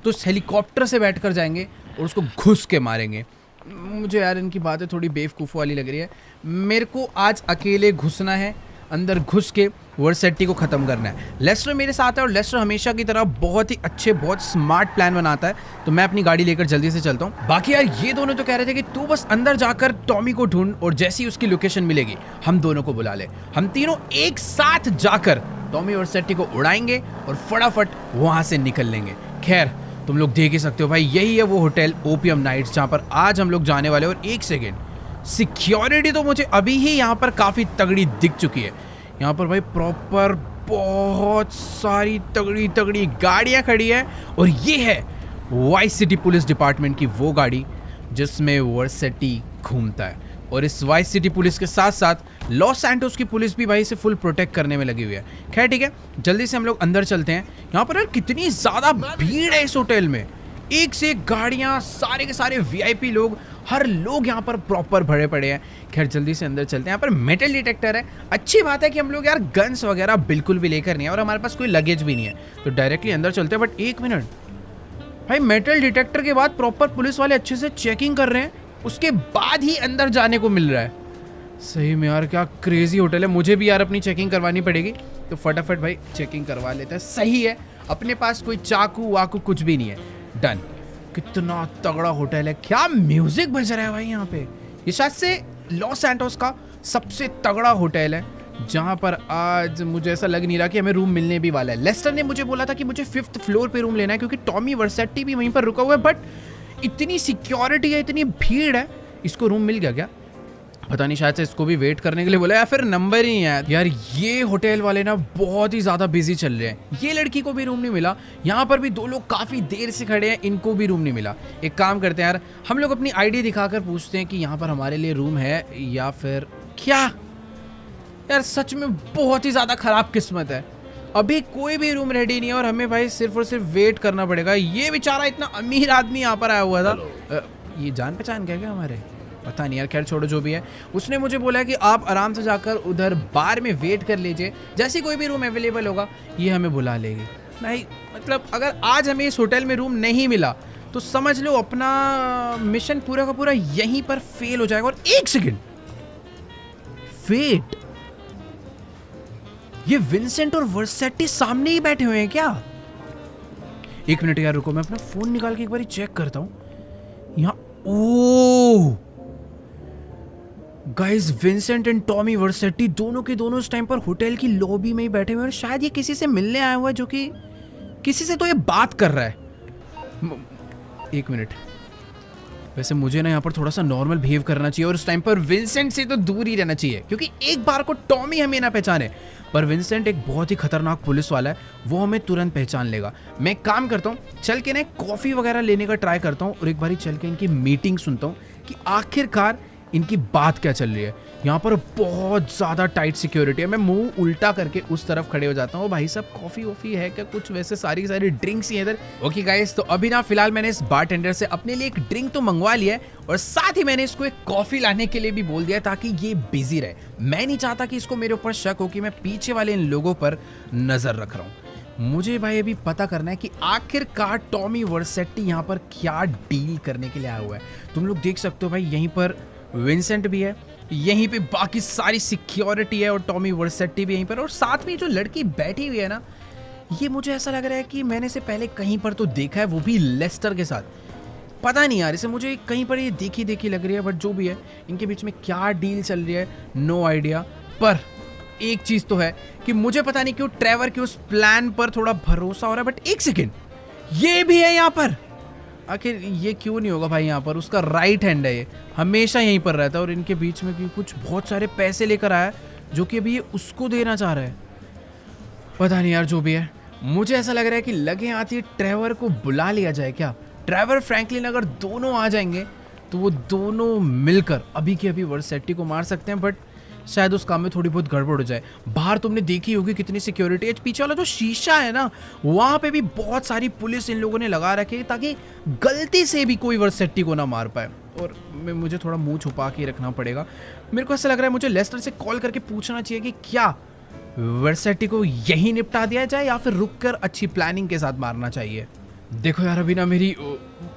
तो इस हेलीकॉप्टर से बैठकर जाएंगे और उसको घुस के मारेंगे। मुझे यार इनकी बातें थोड़ी बेवकूफ़ वाली लग रही है। मेरे को आज अकेले घुसना है, अंदर घुस के वर्सेटी को ख़त्म करना है। लेस्टर मेरे साथ है और लेस्टर हमेशा की तरह बहुत ही अच्छे बहुत स्मार्ट प्लान बनाता है। तो मैं अपनी गाड़ी लेकर जल्दी से चलता हूँ। बाकी यार ये दोनों तो कह रहे थे कि तू बस अंदर जाकर टॉमी को ढूंढ और जैसी उसकी लोकेशन मिलेगी हम दोनों को बुला ले। हम तीनों एक साथ जाकर टॉमी वर्सेटी को उड़ाएंगे और फटाफट वहाँ से निकल लेंगे। खैर तुम लोग देख ही सकते हो भाई, यही है वो होटल ओपियम नाइट्स जहाँ पर आज हम लोग जाने वाले। और एक सेकेंड, सिक्योरिटी तो मुझे अभी ही यहाँ पर काफ़ी तगड़ी दिख चुकी है। यहाँ पर भाई प्रॉपर बहुत सारी तगड़ी तगड़ी गाड़ियाँ खड़ी है, और ये है वाइस सिटी पुलिस डिपार्टमेंट की वो गाड़ी जिसमें वर्सेटी घूमता है। और इस वाइस सिटी पुलिस के साथ साथ लॉस सैंटोस की पुलिस भी भाई इसे फुल प्रोटेक्ट करने में लगी हुई है। खैर ठीक है, जल्दी से हम लोग अंदर चलते हैं। यहाँ पर यार कितनी ज़्यादा भीड़ है इस होटल में, एक से एक गाड़ियाँ, सारे के सारे VIP लोग, हर लोग यहाँ पर प्रॉपर भरे पड़े हैं। खैर जल्दी से अंदर चलते हैं। यहाँ पर मेटल डिटेक्टर है, अच्छी बात है कि हम लोग यार गन्स वगैरह बिल्कुल भी लेकर नहीं है और हमारे पास कोई लगेज भी नहीं है, तो डायरेक्टली अंदर चलते हैं। बट एक मिनट भाई, मेटल डिटेक्टर के बाद प्रॉपर पुलिस वाले अच्छे से चेकिंग कर रहे हैं, उसके बाद ही अंदर जाने को मिल रहा है। सही में यार क्या क्रेजी होटल है। मुझे भी यार अपनी चेकिंग करवानी पड़ेगी, तो फटाफट भाई चेकिंग करवा लेते हैं। सही है, अपने पास कोई चाकू वाकू कुछ भी नहीं है। डन। कितना तगड़ा होटल है, क्या म्यूजिक बज रहा है भाई यहाँ पे। ये शायद से लॉस सैंटोस का सबसे तगड़ा होटल है। जहाँ पर आज मुझे ऐसा लग नहीं रहा कि हमें रूम मिलने भी वाला है। लेस्टर ने मुझे बोला था कि मुझे 5th फ्लोर पे रूम लेना है क्योंकि टॉमी वर्सेटी भी वहीं पर रुका हुआ है, बट इतनी सिक्योरिटी है, इतनी भीड़ है, इसको रूम मिल गया क्या पता नहीं, शायद से इसको भी वेट करने के लिए बोला या फिर नंबर ही है। यार ये होटल वाले ना बहुत ही ज़्यादा बिजी चल रहे हैं। ये लड़की को भी रूम नहीं मिला, यहाँ पर भी 2 लोग काफ़ी देर से खड़े हैं, इनको भी रूम नहीं मिला। एक काम करते हैं यार, हम लोग अपनी आईडी दिखाकर पूछते हैं कि यहाँ पर हमारे लिए रूम है या फिर क्या। यार सच में बहुत ही ज़्यादा ख़राब किस्मत है, अभी कोई भी रूम रेडी नहीं है और हमें भाई सिर्फ और सिर्फ वेट करना पड़ेगा। ये बेचारा इतना अमीर आदमी यहाँ पर आया हुआ था, ये जान पहचान क्या हमारे, पता नहीं यार, खैर छोड़ो जो भी है। उसने मुझे बोला कि आप आराम से जाकर उधर बार में वेट कर लीजिए, जैसे कोई भी रूम अवेलेबल होगा ये हमें बुला लेगी। भाई मतलब अगर आज हमें इस होटल में रूम नहीं मिला तो समझ लो अपना मिशन पूरा का पूरा यहीं पर फेल हो जाएगा। और एक सेकंड, वेट, ये विंसेंट और वर्सेटी सामने ही बैठे हुए हैं क्या? एक मिनट यार रुको, मैं अपना फोन निकाल के एक बार चेक करता हूं। यहाँ ओ गाइस, विंसेंट एंड टॉमी वर्सेटी दोनों के दोनों इस टाइम पर होटल की लॉबी में ही बैठे हुए हैं। शायद ये किसी से मिलने आया हुआ है, जो कि किसी से तो ये बात कर रहा है। एक मिनट, वैसे मुझे ना यहाँ पर थोड़ा सा नॉर्मल बिहेव करना चाहिए और इस टाइम पर विंसेंट से तो दूर ही रहना चाहिए, क्योंकि एक बार को टॉमी हमें ना पहचाने, पर विंसेंट एक बहुत ही खतरनाक पुलिस वाला है, वो हमें तुरंत पहचान लेगा। मैं एक काम करता हूँ, चल के ना कॉफ़ी वगैरह लेने का ट्राई करता हूँ और एक बारी चल के इनकी मीटिंग सुनता हूँ कि आखिरकार इनकी बात क्या चल रही है। यहाँ पर बहुत ज़्यादा टाइट सिक्योरिटी है। मैं मुंह उल्टा करके उस तरफ खड़े हो जाता हूँ। भाई साहब कॉफ़ी वॉफ़ी है क्या कुछ? वैसे सारी ड्रिंक्स ही है इधर। ओके गाइस, तो अभी ना फिलहाल मैंने इस बारटेंडर से अपने लिए एक ड्रिंक तो मंगवा लिया है और साथ ही मैंने इसको एक कॉफ़ी लाने के लिए भी बोल दिया ताकि ये बिजी रहे। मैं नहीं चाहता कि इसको मेरे ऊपर शक हो कि मैं पीछे वाले इन लोगों पर नज़र रख रहा हूँ। मुझे भाई अभी पता करना है कि आखिरकार टॉमी वर्सेटी यहाँ पर क्या डील करने के लिए आया हुआ है। तुम लोग देख सकते हो भाई, यहीं पर विंसेंट भी है, यहीं पे बाकी सारी सिक्योरिटी है और टॉमी वर्सेटी भी यहीं पर, और साथ में जो लड़की बैठी हुई है ना, ये मुझे ऐसा लग रहा है कि मैंने इसे पहले कहीं पर तो देखा है, वो भी लेस्टर के साथ। पता नहीं यार, इसे मुझे कहीं पर ये देखी देखी लग रही है, बट जो भी है इनके बीच में क्या डील चल रही है नो आइडिया। पर एक चीज़ तो है कि मुझे पता नहीं क्यों ट्रेवर के उस प्लान पर थोड़ा भरोसा हो रहा है। बट एक सेकेंड, ये भी है यहाँ पर, आखिर ये क्यों नहीं होगा भाई? यहाँ पर उसका राइट हैंड है, ये हमेशा यहीं पर रहता है और इनके बीच में कुछ बहुत सारे पैसे लेकर आया जो कि अभी ये उसको देना चाह रहा है। पता नहीं यार, जो भी है मुझे ऐसा लग रहा है कि लगे आती ट्रेवर को बुला लिया जाए क्या? ट्रेवर फ्रैंकलिन अगर दोनों आ जाएंगे तो वो दोनों मिलकर अभी के अभी वर्सेटी को मार सकते हैं, बट शायद उस काम में थोड़ी बहुत गड़बड़ हो जाए। बाहर तुमने देखी होगी कितनी सिक्योरिटी है, पीछे वाला जो शीशा है ना, वहाँ पे भी बहुत सारी पुलिस इन लोगों ने लगा रखी है ताकि गलती से भी कोई वर्सेटी को ना मार पाए। और मुझे थोड़ा मुंह छुपा के रखना पड़ेगा। मेरे को ऐसा लग रहा है मुझे लेस्टर से कॉल करके पूछना चाहिए कि क्या वर्सेटी को यही निपटा दिया जाए या फिर रुक कर अच्छी प्लानिंग के साथ मारना चाहिए। देखो यार, अभी ना मेरी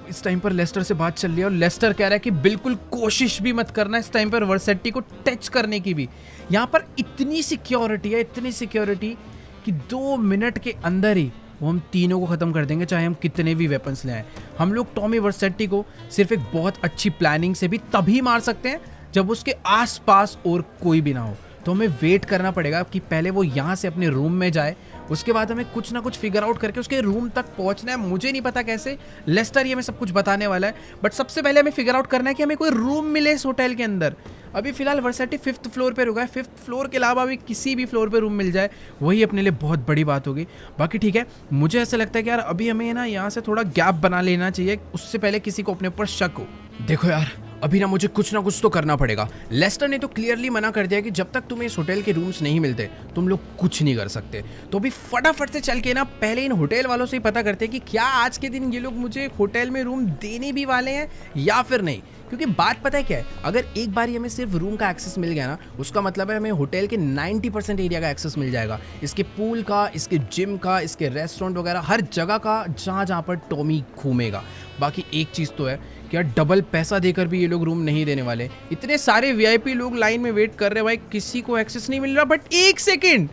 इस टाइम पर लेस्टर से बात चल रही है और लेस्टर कह रहा है कि बिल्कुल कोशिश भी मत करना इस टाइम पर वर्सेटी को टच करने की भी। यहाँ पर इतनी सिक्योरिटी है, इतनी सिक्योरिटी कि 2 मिनट के अंदर ही वो हम तीनों को ख़त्म कर देंगे, चाहे हम कितने भी वेपन्स ले आए। हम लोग टॉमी वर्सेटी को सिर्फ एक बहुत अच्छी प्लानिंग से भी तभी मार सकते हैं जब उसके आसपास और कोई भी ना हो। तो हमें वेट करना पड़ेगा कि पहले वो यहाँ से अपने रूम में जाए, उसके बाद हमें कुछ ना कुछ फिगर आउट करके उसके रूम तक पहुँचना है। मुझे नहीं पता कैसे, लेस्टर ये हमें सब कुछ बताने वाला है, बट सबसे पहले हमें फिगर आउट करना है कि हमें कोई रूम मिले इस होटल के अंदर। अभी फिलहाल वर्सेटी 5th फ्लोर पे रुका है, 5th फ्लोर के अलावा भी किसी भी फ्लोर पे रूम मिल जाए वही अपने लिए बहुत बड़ी बात होगी। बाकी ठीक है, मुझे ऐसा लगता है कि यार अभी हमें ना यहाँ से थोड़ा गैप बना लेना चाहिए, उससे पहले किसी को अपने ऊपर शक हो। देखो यार, अभी ना मुझे कुछ ना कुछ तो करना पड़ेगा। लेस्टर ने तो क्लियरली मना कर दिया कि जब तक तुम्हें इस होटल के रूम्स नहीं मिलते तुम लोग कुछ नहीं कर सकते। तो अभी फटाफट से चल के ना पहले इन होटल वालों से ही पता करते हैं कि क्या आज के दिन ये लोग मुझे होटल में रूम देने भी वाले हैं या फिर नहीं। क्योंकि बात पता है क्या है, अगर एक बार हमें सिर्फ रूम का एक्सेस मिल गया ना, उसका मतलब है हमें होटल के 90% एरिया का एक्सेस मिल जाएगा, इसके पूल का, इसके जिम का, इसके रेस्टोरेंट वगैरह हर जगह का, जहाँ पर टॉमी घूमेगा। बाकी एक चीज़ तो है कि यार डबल पैसा देकर भी ये लोग रूम नहीं देने वाले। इतने सारे VIP लोग लाइन में वेट कर रहे हैं भाई, किसी को एक्सेस नहीं मिल रहा। बट एक सेकेंड,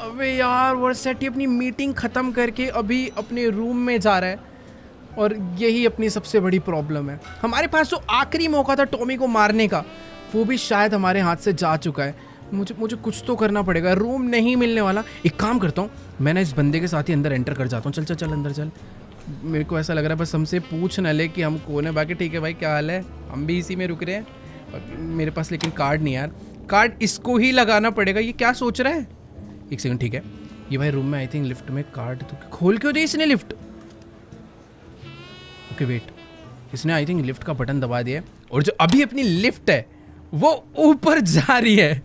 अबे यार वर्सेटी अपनी मीटिंग ख़त्म करके अभी अपने रूम में जा रहा है और यही अपनी सबसे बड़ी प्रॉब्लम है। हमारे पास जो आखिरी मौका था टॉमी को मारने का, वो भी शायद हमारे हाथ से जा चुका है। मुझे कुछ तो करना पड़ेगा, रूम नहीं मिलने वाला। एक काम करता हूँ, मैं ना इस बंदे के साथ ही अंदर एंटर कर जाता हूँ। चल चल चल अंदर चल। मेरे को ऐसा लग रहा है बस हमसे पूछ न ले कि हम कौन है। बाकी ठीक है भाई, क्या हाल है, हम भी इसी में रुक रहे हैं। मेरे पास लेकिन कार्ड नहीं यार, कार्ड इसको ही लगाना पड़ेगा। ये क्या सोच रहा है? एक सेकंड, ठीक है ये भाई रूम में आई थिंक लिफ्ट में कार्ड तो खोल क्यों दी इसने लिफ्ट? ओके वेट, इसने आई थिंक लिफ्ट का बटन दबा दिया है और जो अभी अपनी लिफ्ट है वो ऊपर जा रही है।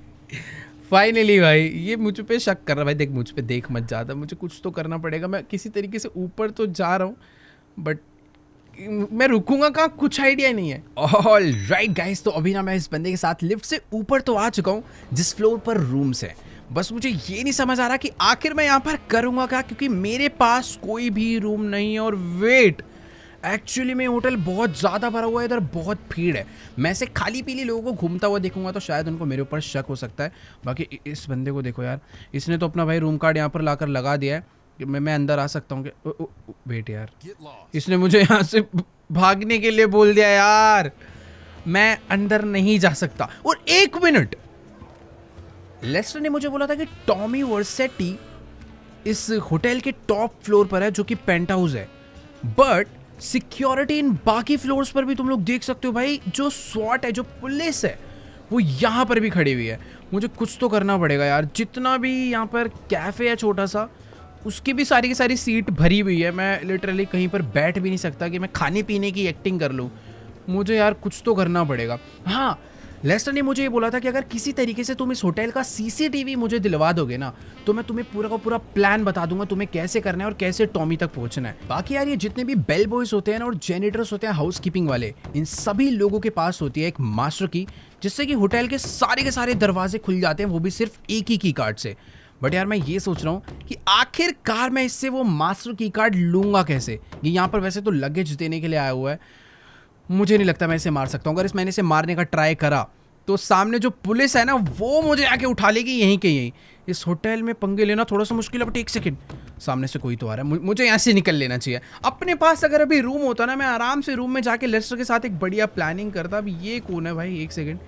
फाइनली भाई ये मुझ पे शक कर रहा है। भाई देख, मुझ पे देख मत ज़्यादा, मुझे कुछ तो करना पड़ेगा। मैं किसी तरीके से ऊपर तो जा रहा हूँ बट मैं रुकूंगा कहाँ, कुछ आइडिया नहीं है। ऑल राइट गाइस, तो अभी ना मैं इस बंदे के साथ लिफ्ट से ऊपर तो आ चुका हूँ जिस फ्लोर पर रूम्स है। बस मुझे ये नहीं समझ आ रहा कि आखिर मैं यहाँ पर करूँगा क्या, क्योंकि मेरे पास कोई भी रूम नहीं है। और वेट, एक्चुअली में होटल बहुत ज़्यादा भरा हुआ है, इधर बहुत भीड़ है। मैं ऐसे खाली पीली लोगों को घूमता हुआ देखूंगा तो शायद उनको मेरे ऊपर शक हो सकता है। बाकी इस बंदे को देखो यार, इसने तो अपना भाई रूम कार्ड यहाँ पर लाकर लगा दिया है कि मैं अंदर आ सकता हूँ कि वेट यार, इसने मुझे यहाँ से भागने के लिए बोल दिया यार, मैं अंदर नहीं जा सकता। और एक मिनट, लेस्टर ने मुझे बोला था कि टॉमी वर्सेटी इस होटल के टॉप फ्लोर पर है जो कि पेंट हाउस है, बट सिक्योरिटी इन बाकी फ्लोर्स पर भी तुम लोग देख सकते हो भाई। जो स्वॉट है, जो पुलिस है, वो यहाँ पर भी खड़ी हुई है। मुझे कुछ तो करना पड़ेगा यार। जितना भी यहाँ पर कैफे है छोटा सा, उसकी भी सारी की सारी सीट भरी हुई है। मैं लिटरली कहीं पर बैठ भी नहीं सकता कि मैं खाने पीने की एक्टिंग कर लूँ। मुझे यार कुछ तो करना पड़ेगा। हाँ, लेस्टर ने मुझे ये बोला था कि अगर किसी तरीके से तुम इस होटल का सीसीटीवी मुझे दिलवा दोगे ना, तो मैं तुम्हें पूरा का पूरा प्लान बता दूंगा तुम्हें कैसे करना है और कैसे टॉमी तक पहुंचना है। बाकी यार ये जितने भी बेल बॉयज होते हैं ना और जेनिटर्स होते हैं, हाउस कीपिंग वाले, इन सभी लोगों के पास होती है एक मास्टर की, जिससे कि होटल के सारे दरवाजे खुल जाते हैं, वो भी सिर्फ एक ही कार्ड से। बट यार मैं ये सोच रहा हूँ कि आखिरकार मैं इससे वो मास्टर की कार्ड लूंगा कैसे। ये यहाँ पर वैसे तो लगेज देने के लिए आया हुआ है, मुझे नहीं लगता मैं इसे मार सकता हूँ। अगर मैंने इसे मारने का ट्राई करा तो सामने जो पुलिस है ना, वो मुझे आके उठा लेगी यहीं के यहीं। इस होटल में पंगे लेना थोड़ा सा मुश्किल है। बट एक सेकंड, सामने से कोई तो आ रहा है, मुझे यहाँ से निकल लेना चाहिए। अपने पास अगर अभी रूम होता ना, मैं आराम से रूम में जाके लेस्टर के साथ एक बढ़िया प्लानिंग करता। अब ये कौन है भाई? एक सेकेंड,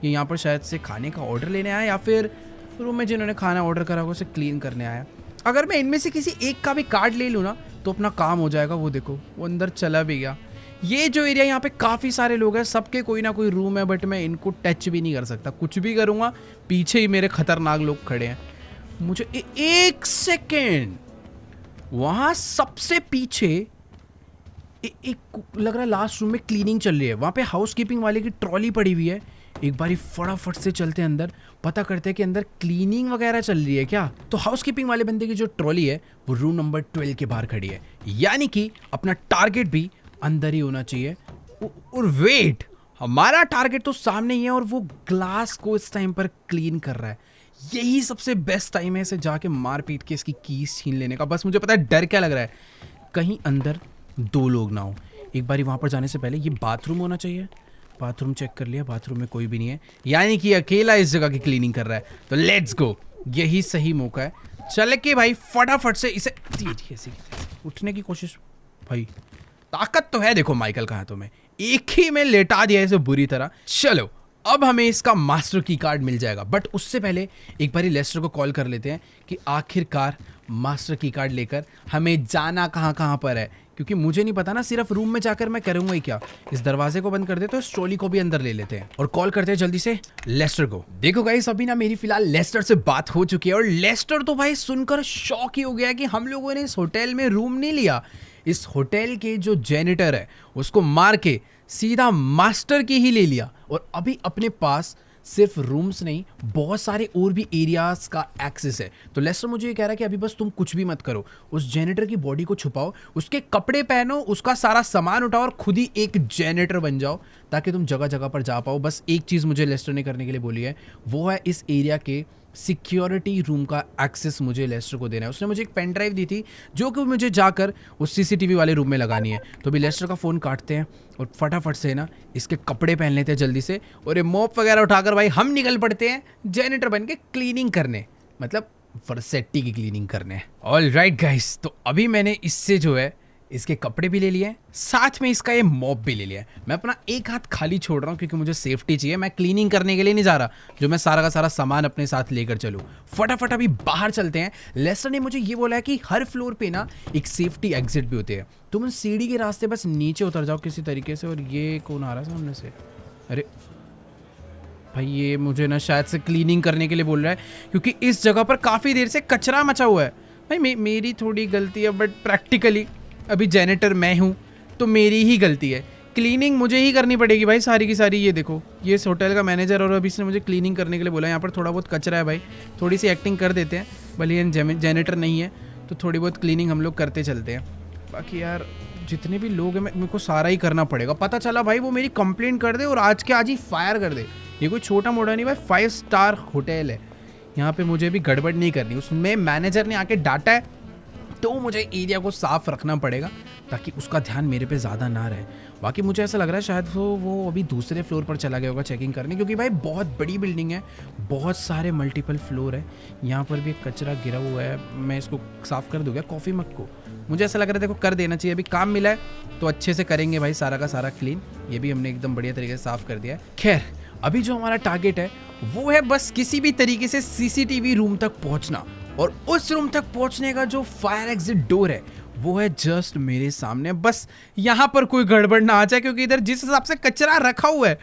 ये यहाँ पर शायद से खाने का ऑर्डर लेने आया या फिर रूम में जिन्होंने खाना ऑर्डर करा उसे क्लीन करने आया। अगर मैं इनमें से किसी एक का भी कार्ड ले लूँ ना तो अपना काम हो जाएगा। वो देखो, वो अंदर चला भी गया। ये जो एरिया, यहाँ पे काफ़ी सारे लोग हैं, सबके कोई ना कोई रूम है, बट मैं इनको टच भी नहीं कर सकता। कुछ भी करूँगा पीछे ही मेरे खतरनाक लोग खड़े हैं। मुझे एक सेकेंड, वहाँ सबसे पीछे एक लग रहा है लास्ट रूम में क्लीनिंग चल रही है। वहाँ पे हाउस कीपिंग वाले की ट्रॉली पड़ी हुई है। एक बारी फटाफट से चलते हैं अंदर, पता करते हैं कि अंदर क्लीनिंग वगैरह चल रही है क्या। तो हाउस कीपिंग वाले बंदे की जो ट्रॉली है वो रूम नंबर 12 के बाहर खड़ी है, यानी कि अपना टारगेट भी अंदर ही होना चाहिए। और वेट, हमारा टारगेट तो सामने ही है और वो ग्लास को इस टाइम पर क्लीन कर रहा है। यही सबसे बेस्ट टाइम है इसे जाके मार पीट के इसकी कीज छीन लेने का। बस मुझे पता है डर क्या लग रहा है, कहीं अंदर दो लोग ना हो। एक बारी वहां पर जाने से पहले ये बाथरूम होना चाहिए। बाथरूम चेक कर लिया, बाथरूम में कोई भी नहीं है, यानी कि अकेला इस जगह की क्लीनिंग कर रहा है। तो लेट्स गो, यही सही मौका है। चल के भाई फटाफट से इसे उठने की कोशिश। भाई ताकत तो है, देखो माइकल का हाथों में, एक ही में लेटा दिया इसे बुरी तरह। चलो अब हमें इसका मास्टर की कार्ड मिल जाएगा, बट उससे पहले एक बारी लेस्टर को कॉल कर लेते हैं कि आखिरकार मास्टर की कार्ड लेकर हमें जाना कहाँ पर है, क्योंकि मुझे नहीं पता ना, सिर्फ रूम में जाकर मैं करूंगा ही क्या। इस दरवाजे को बंद कर दे तो इस ट्रॉली को भी अंदर ले लेते हैं और कॉल करते हैं जल्दी से लेस्टर को। देखो गाइस, अभी ना मेरी फिलहाल लेस्टर से बात हो चुकी है और लेस्टर तो भाई सुनकर शॉक ही हो गया कि हम लोगों ने इस होटल में रूम नहीं लिया। इस होटल के जो जेनिटर है उसको मार के सीधा मास्टर की ही ले लिया और अभी अपने पास सिर्फ रूम्स नहीं, बहुत सारे और भी एरियाज का एक्सेस है। तो लेस्टर मुझे ये कह रहा है कि अभी बस तुम कुछ भी मत करो, उस जेनिटर की बॉडी को छुपाओ, उसके कपड़े पहनो, उसका सारा सामान उठाओ और खुद ही एक जेनिटर बन जाओ ताकि तुम जगह जगह पर जा पाओ। बस एक चीज़ मुझे लेस्टर ने करने के लिए बोली है, वो है इस एरिया के सिक्योरिटी रूम का एक्सेस मुझे लेस्टर को देना है। उसने मुझे एक पेन ड्राइव दी थी जो कि मुझे जाकर उस सीसीटीवी वाले रूम में लगानी है। तो अभी लेस्टर का फ़ोन काटते हैं और फटाफट से ना इसके कपड़े पहन लेते हैं जल्दी से, और ये मोप वगैरह उठाकर भाई हम निकल पड़ते हैं जेनिटर बन के क्लीनिंग करने, मतलब वर्सेटी की क्लीनिंग करने। ऑल राइट गाइस, तो अभी मैंने इससे जो है इसके कपड़े भी ले लिए, साथ में इसका ये मॉप भी ले लिया। मैं अपना एक हाथ खाली छोड़ रहा हूँ क्योंकि मुझे सेफ्टी चाहिए। मैं क्लीनिंग करने के लिए नहीं जा रहा जो मैं सारा का सारा सामान अपने साथ लेकर चलूँ। फटाफट अभी बाहर चलते हैं। लेस्टर ने मुझे ये बोला है कि हर फ्लोर पे ना एक सेफ्टी एग्जिट भी होती है। तुम सीढ़ी के रास्ते बस नीचे उतर जाओ किसी तरीके से। और ये कौन आ रहा है सामने से? अरे भाई ये मुझे ना शायद से क्लीनिंग करने के लिए बोल रहा है क्योंकि इस जगह पर काफ़ी देर से कचरा मचा हुआ है। भाई मेरी थोड़ी गलती है, बट प्रैक्टिकली अभी जेनेटर मैं हूँ तो मेरी ही गलती है। क्लीनिंग मुझे ही करनी पड़ेगी भाई सारी की सारी। ये देखो, ये इस होटल का मैनेजर और अभी इसने मुझे क्लीनिंग करने के लिए बोला। यहाँ पर थोड़ा बहुत कचरा है भाई, थोड़ी सी एक्टिंग कर देते हैं। भले ये जेनेटर नहीं है तो थोड़ी बहुत क्लीनिंग हम लोग करते चलते हैं। बाकी यार जितने भी लोग हैं मेरे को सारा ही करना पड़ेगा। पता चला भाई वो मेरी कंप्लेंट कर दे और आज के आज ही फायर कर दे। ये कोई छोटा मोटा नहीं भाई, 5 स्टार होटल है। यहाँ पे मुझे भी गड़बड़ नहीं करनी। उसमें मैनेजर ने आके डांटा है तो मुझे एरिया को साफ रखना पड़ेगा ताकि उसका ध्यान मेरे पे ज़्यादा ना रहे। बाकी मुझे ऐसा लग रहा है शायद वो अभी दूसरे फ्लोर पर चला गया होगा चेकिंग करने, क्योंकि भाई बहुत बड़ी बिल्डिंग है, बहुत सारे मल्टीपल फ्लोर है। यहाँ पर भी एक कचरा गिरा हुआ है, मैं इसको साफ़ कर दूँगा कॉफ़ी मग को। मुझे ऐसा लग रहा है देखो कर देना चाहिए। अभी काम मिला है तो अच्छे से करेंगे भाई सारा का सारा क्लीन। ये भी हमने एकदम बढ़िया तरीके से साफ़ कर दिया है। खैर अभी जो हमारा टारगेट है वो है बस किसी भी तरीके से सीसीटीवी रूम तक पहुंचना, और उस रूम तक पहुंचने का जो फायर एग्जिट डोर है वो है जस्ट मेरे सामने। बस यहाँ पर कोई गड़बड़ ना आ जाए क्योंकि इधर जिस हिसाब से कचरा रखा हुआ है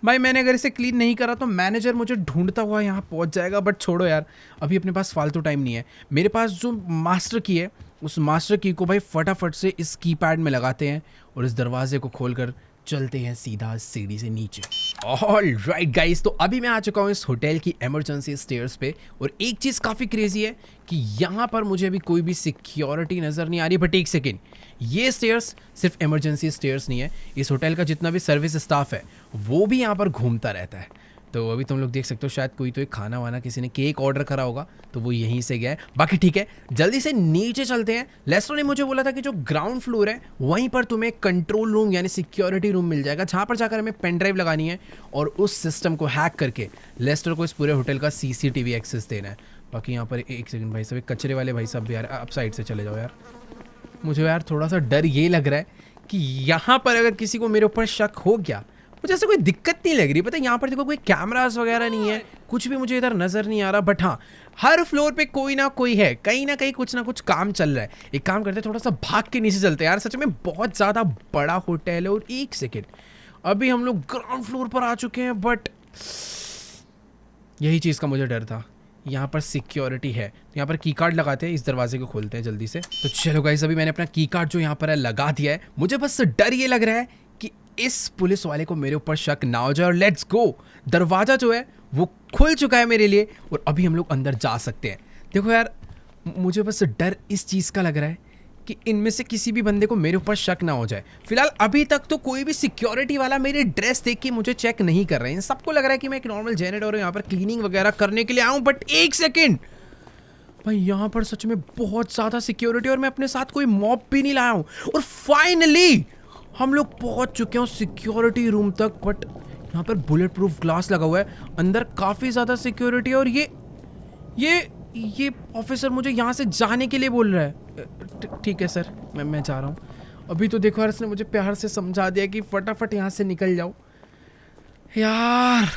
भाई, मैंने अगर इसे क्लीन नहीं करा तो मैनेजर मुझे ढूंढता हुआ यहाँ पहुँच जाएगा। बट छोड़ो यार, अभी अपने पास फालतू टाइम नहीं है। मेरे पास जो मास्टर की है उस मास्टर की को भाई फटाफट से इस कीपैड में लगाते हैं और इस दरवाजे को खोलकर चलते हैं सीधा सीढ़ी से नीचे। ऑल राइट गाइस, तो अभी मैं आ चुका हूँ इस होटल की इमरजेंसी स्टेयर्स पे, और एक चीज़ काफ़ी क्रेजी है कि यहाँ पर मुझे अभी कोई भी सिक्योरिटी नज़र नहीं आ रही। बट एक सेकेंड, ये स्टेयर्स सिर्फ इमरजेंसी स्टेयर्स नहीं है, इस होटल का जितना भी सर्विस स्टाफ है वो भी यहाँ पर घूमता रहता है। तो अभी तुम लोग देख सकते हो शायद कोई तो एक खाना वाना किसी ने केक ऑर्डर करा होगा तो वो यहीं से गया है। बाकी ठीक है, जल्दी से नीचे चलते हैं। लेस्टर ने मुझे बोला था कि जो ग्राउंड फ्लोर है वहीं पर तुम्हें कंट्रोल रूम यानी सिक्योरिटी रूम मिल जाएगा, जहाँ पर जाकर हमें पेन ड्राइव लगानी है और उस सिस्टम को हैक करके लेस्टर को इस पूरे होटल का सीसीटीवी एक्सेस देना है। बाकी यहाँ पर एक सेकंड भाई साहब, कचरे वाले भाई साहब यार आप साइड से चले जाओ यार। मुझे यार थोड़ा सा डर ये लग रहा है कि यहाँ पर अगर किसी को मेरे ऊपर शक हो गया, मुझे ऐसा कोई दिक्कत नहीं लग रही। पता है यहाँ पर देखो कोई कैमरास वगैरह नहीं है, कुछ भी मुझे इधर नज़र नहीं आ रहा। बट हाँ, हर फ्लोर पे कोई ना कोई है, कहीं ना कहीं कुछ ना कुछ काम चल रहा है। एक काम करते हैं, थोड़ा सा भाग के नीचे चलते हैं यार, सच में बहुत ज़्यादा बड़ा होटल है। और एक सेकेंड, अभी हम लोग ग्राउंड फ्लोर पर आ चुके हैं, बट यही चीज़ का मुझे डर था। यहाँ पर सिक्योरिटी है, यहाँ पर की कार्ड लगाते हैं, इस दरवाजे को खोलते हैं जल्दी से। तो चलो गाइस, अभी मैंने अपना की कार्ड जो यहाँ पर है लगा दिया है। मुझे बस डर ये लग रहा है कि इस पुलिस वाले को मेरे ऊपर शक ना हो जाए। और लेट्स गो, दरवाजा जो है वो खुल चुका है मेरे लिए और अभी हम लोग अंदर जा सकते हैं। देखो यार, मुझे बस डर इस चीज़ का लग रहा है कि इनमें से किसी भी बंदे को मेरे ऊपर शक ना हो जाए। फिलहाल अभी तक तो कोई भी सिक्योरिटी वाला मेरी ड्रेस देख के मुझे चेक नहीं कर रहे हैं। सबको लग रहा है कि मैं एक नॉर्मल जेनेटर और यहाँ पर क्लीनिंग वगैरह करने के लिए आऊँ। बट एक सेकेंड भाई, यहाँ पर सच में बहुत ज़्यादा सिक्योरिटी और मैं अपने साथ कोई मॉब भी नहीं लाया हूँ। और फाइनली हम लोग पहुँच चुके हैं सिक्योरिटी रूम तक। बट यहाँ पर बुलेट प्रूफ ग्लास लगा हुआ है, अंदर काफ़ी ज़्यादा सिक्योरिटी है। और ये ऑफिसर मुझे यहाँ से जाने के लिए बोल रहा है। ठीक है सर, मैं जा रहा हूँ। अभी तो देखो यार, इसने मुझे प्यार से समझा दिया कि फटाफट यहाँ से निकल जाओ। यार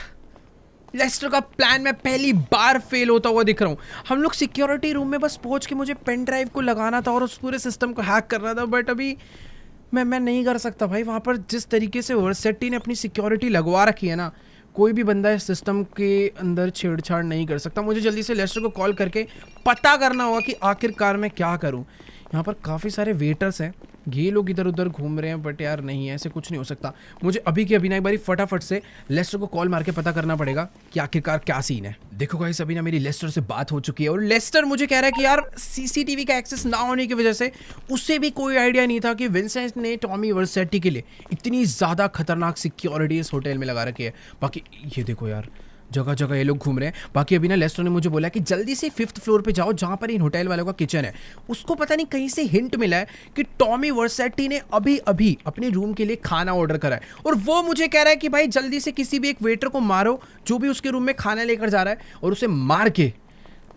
लेस्टर का प्लान मैं पहली बार फेल होता हुआ दिख रहा हूँ। हम लोग सिक्योरिटी रूम में बस पहुँच के मुझे पेन ड्राइव को लगाना था और उस पूरे सिस्टम को हैक करना था। बट अभी मैं नहीं कर सकता भाई। वहाँ पर जिस तरीके से वर्सेटी ने अपनी सिक्योरिटी लगवा रखी है ना, कोई भी बंदा इस सिस्टम के अंदर छेड़छाड़ नहीं कर सकता। मुझे जल्दी से लेस्टर को कॉल करके पता करना होगा कि आखिरकार मैं क्या करूं। यहाँ पर काफ़ी सारे वेटर्स हैं, ये लोग इधर उधर घूम रहे हैं। बट यार नहीं, ऐसे कुछ नहीं हो सकता। मुझे अभी के अभी ना एक बारी फटाफट से लेस्टर को कॉल मार के पता करना पड़ेगा कि आखिरकार क्या सीन है। देखो गाइस, अभी ना मेरी लेस्टर से बात हो चुकी है और लेस्टर मुझे कह रहा है कि यार सीसीटीवी का एक्सेस ना होने की वजह से उसे भी कोई आइडिया नहीं था कि विंसेंट ने टॉमी वर्सेटी के लिए इतनी ज़्यादा खतरनाक सिक्योरिटी इस होटल में लगा रखी है। बाकी ये देखो यार, जगह जगह ये लोग घूम रहे हैं। बाकी अभी ना लेस्टर ने मुझे बोला कि जल्दी से 5th फ्लोर पे जाओ जहाँ पर इन होटल वालों का किचन है। उसको पता नहीं कहीं से हिंट मिला है कि टॉमी वर्सेटी ने अभी अभी अपने रूम के लिए खाना ऑर्डर करा है और वो मुझे कह रहा है कि भाई जल्दी से किसी भी एक वेटर को मारो जो भी उसके रूम में खाना लेकर जा रहा है और उसे मार के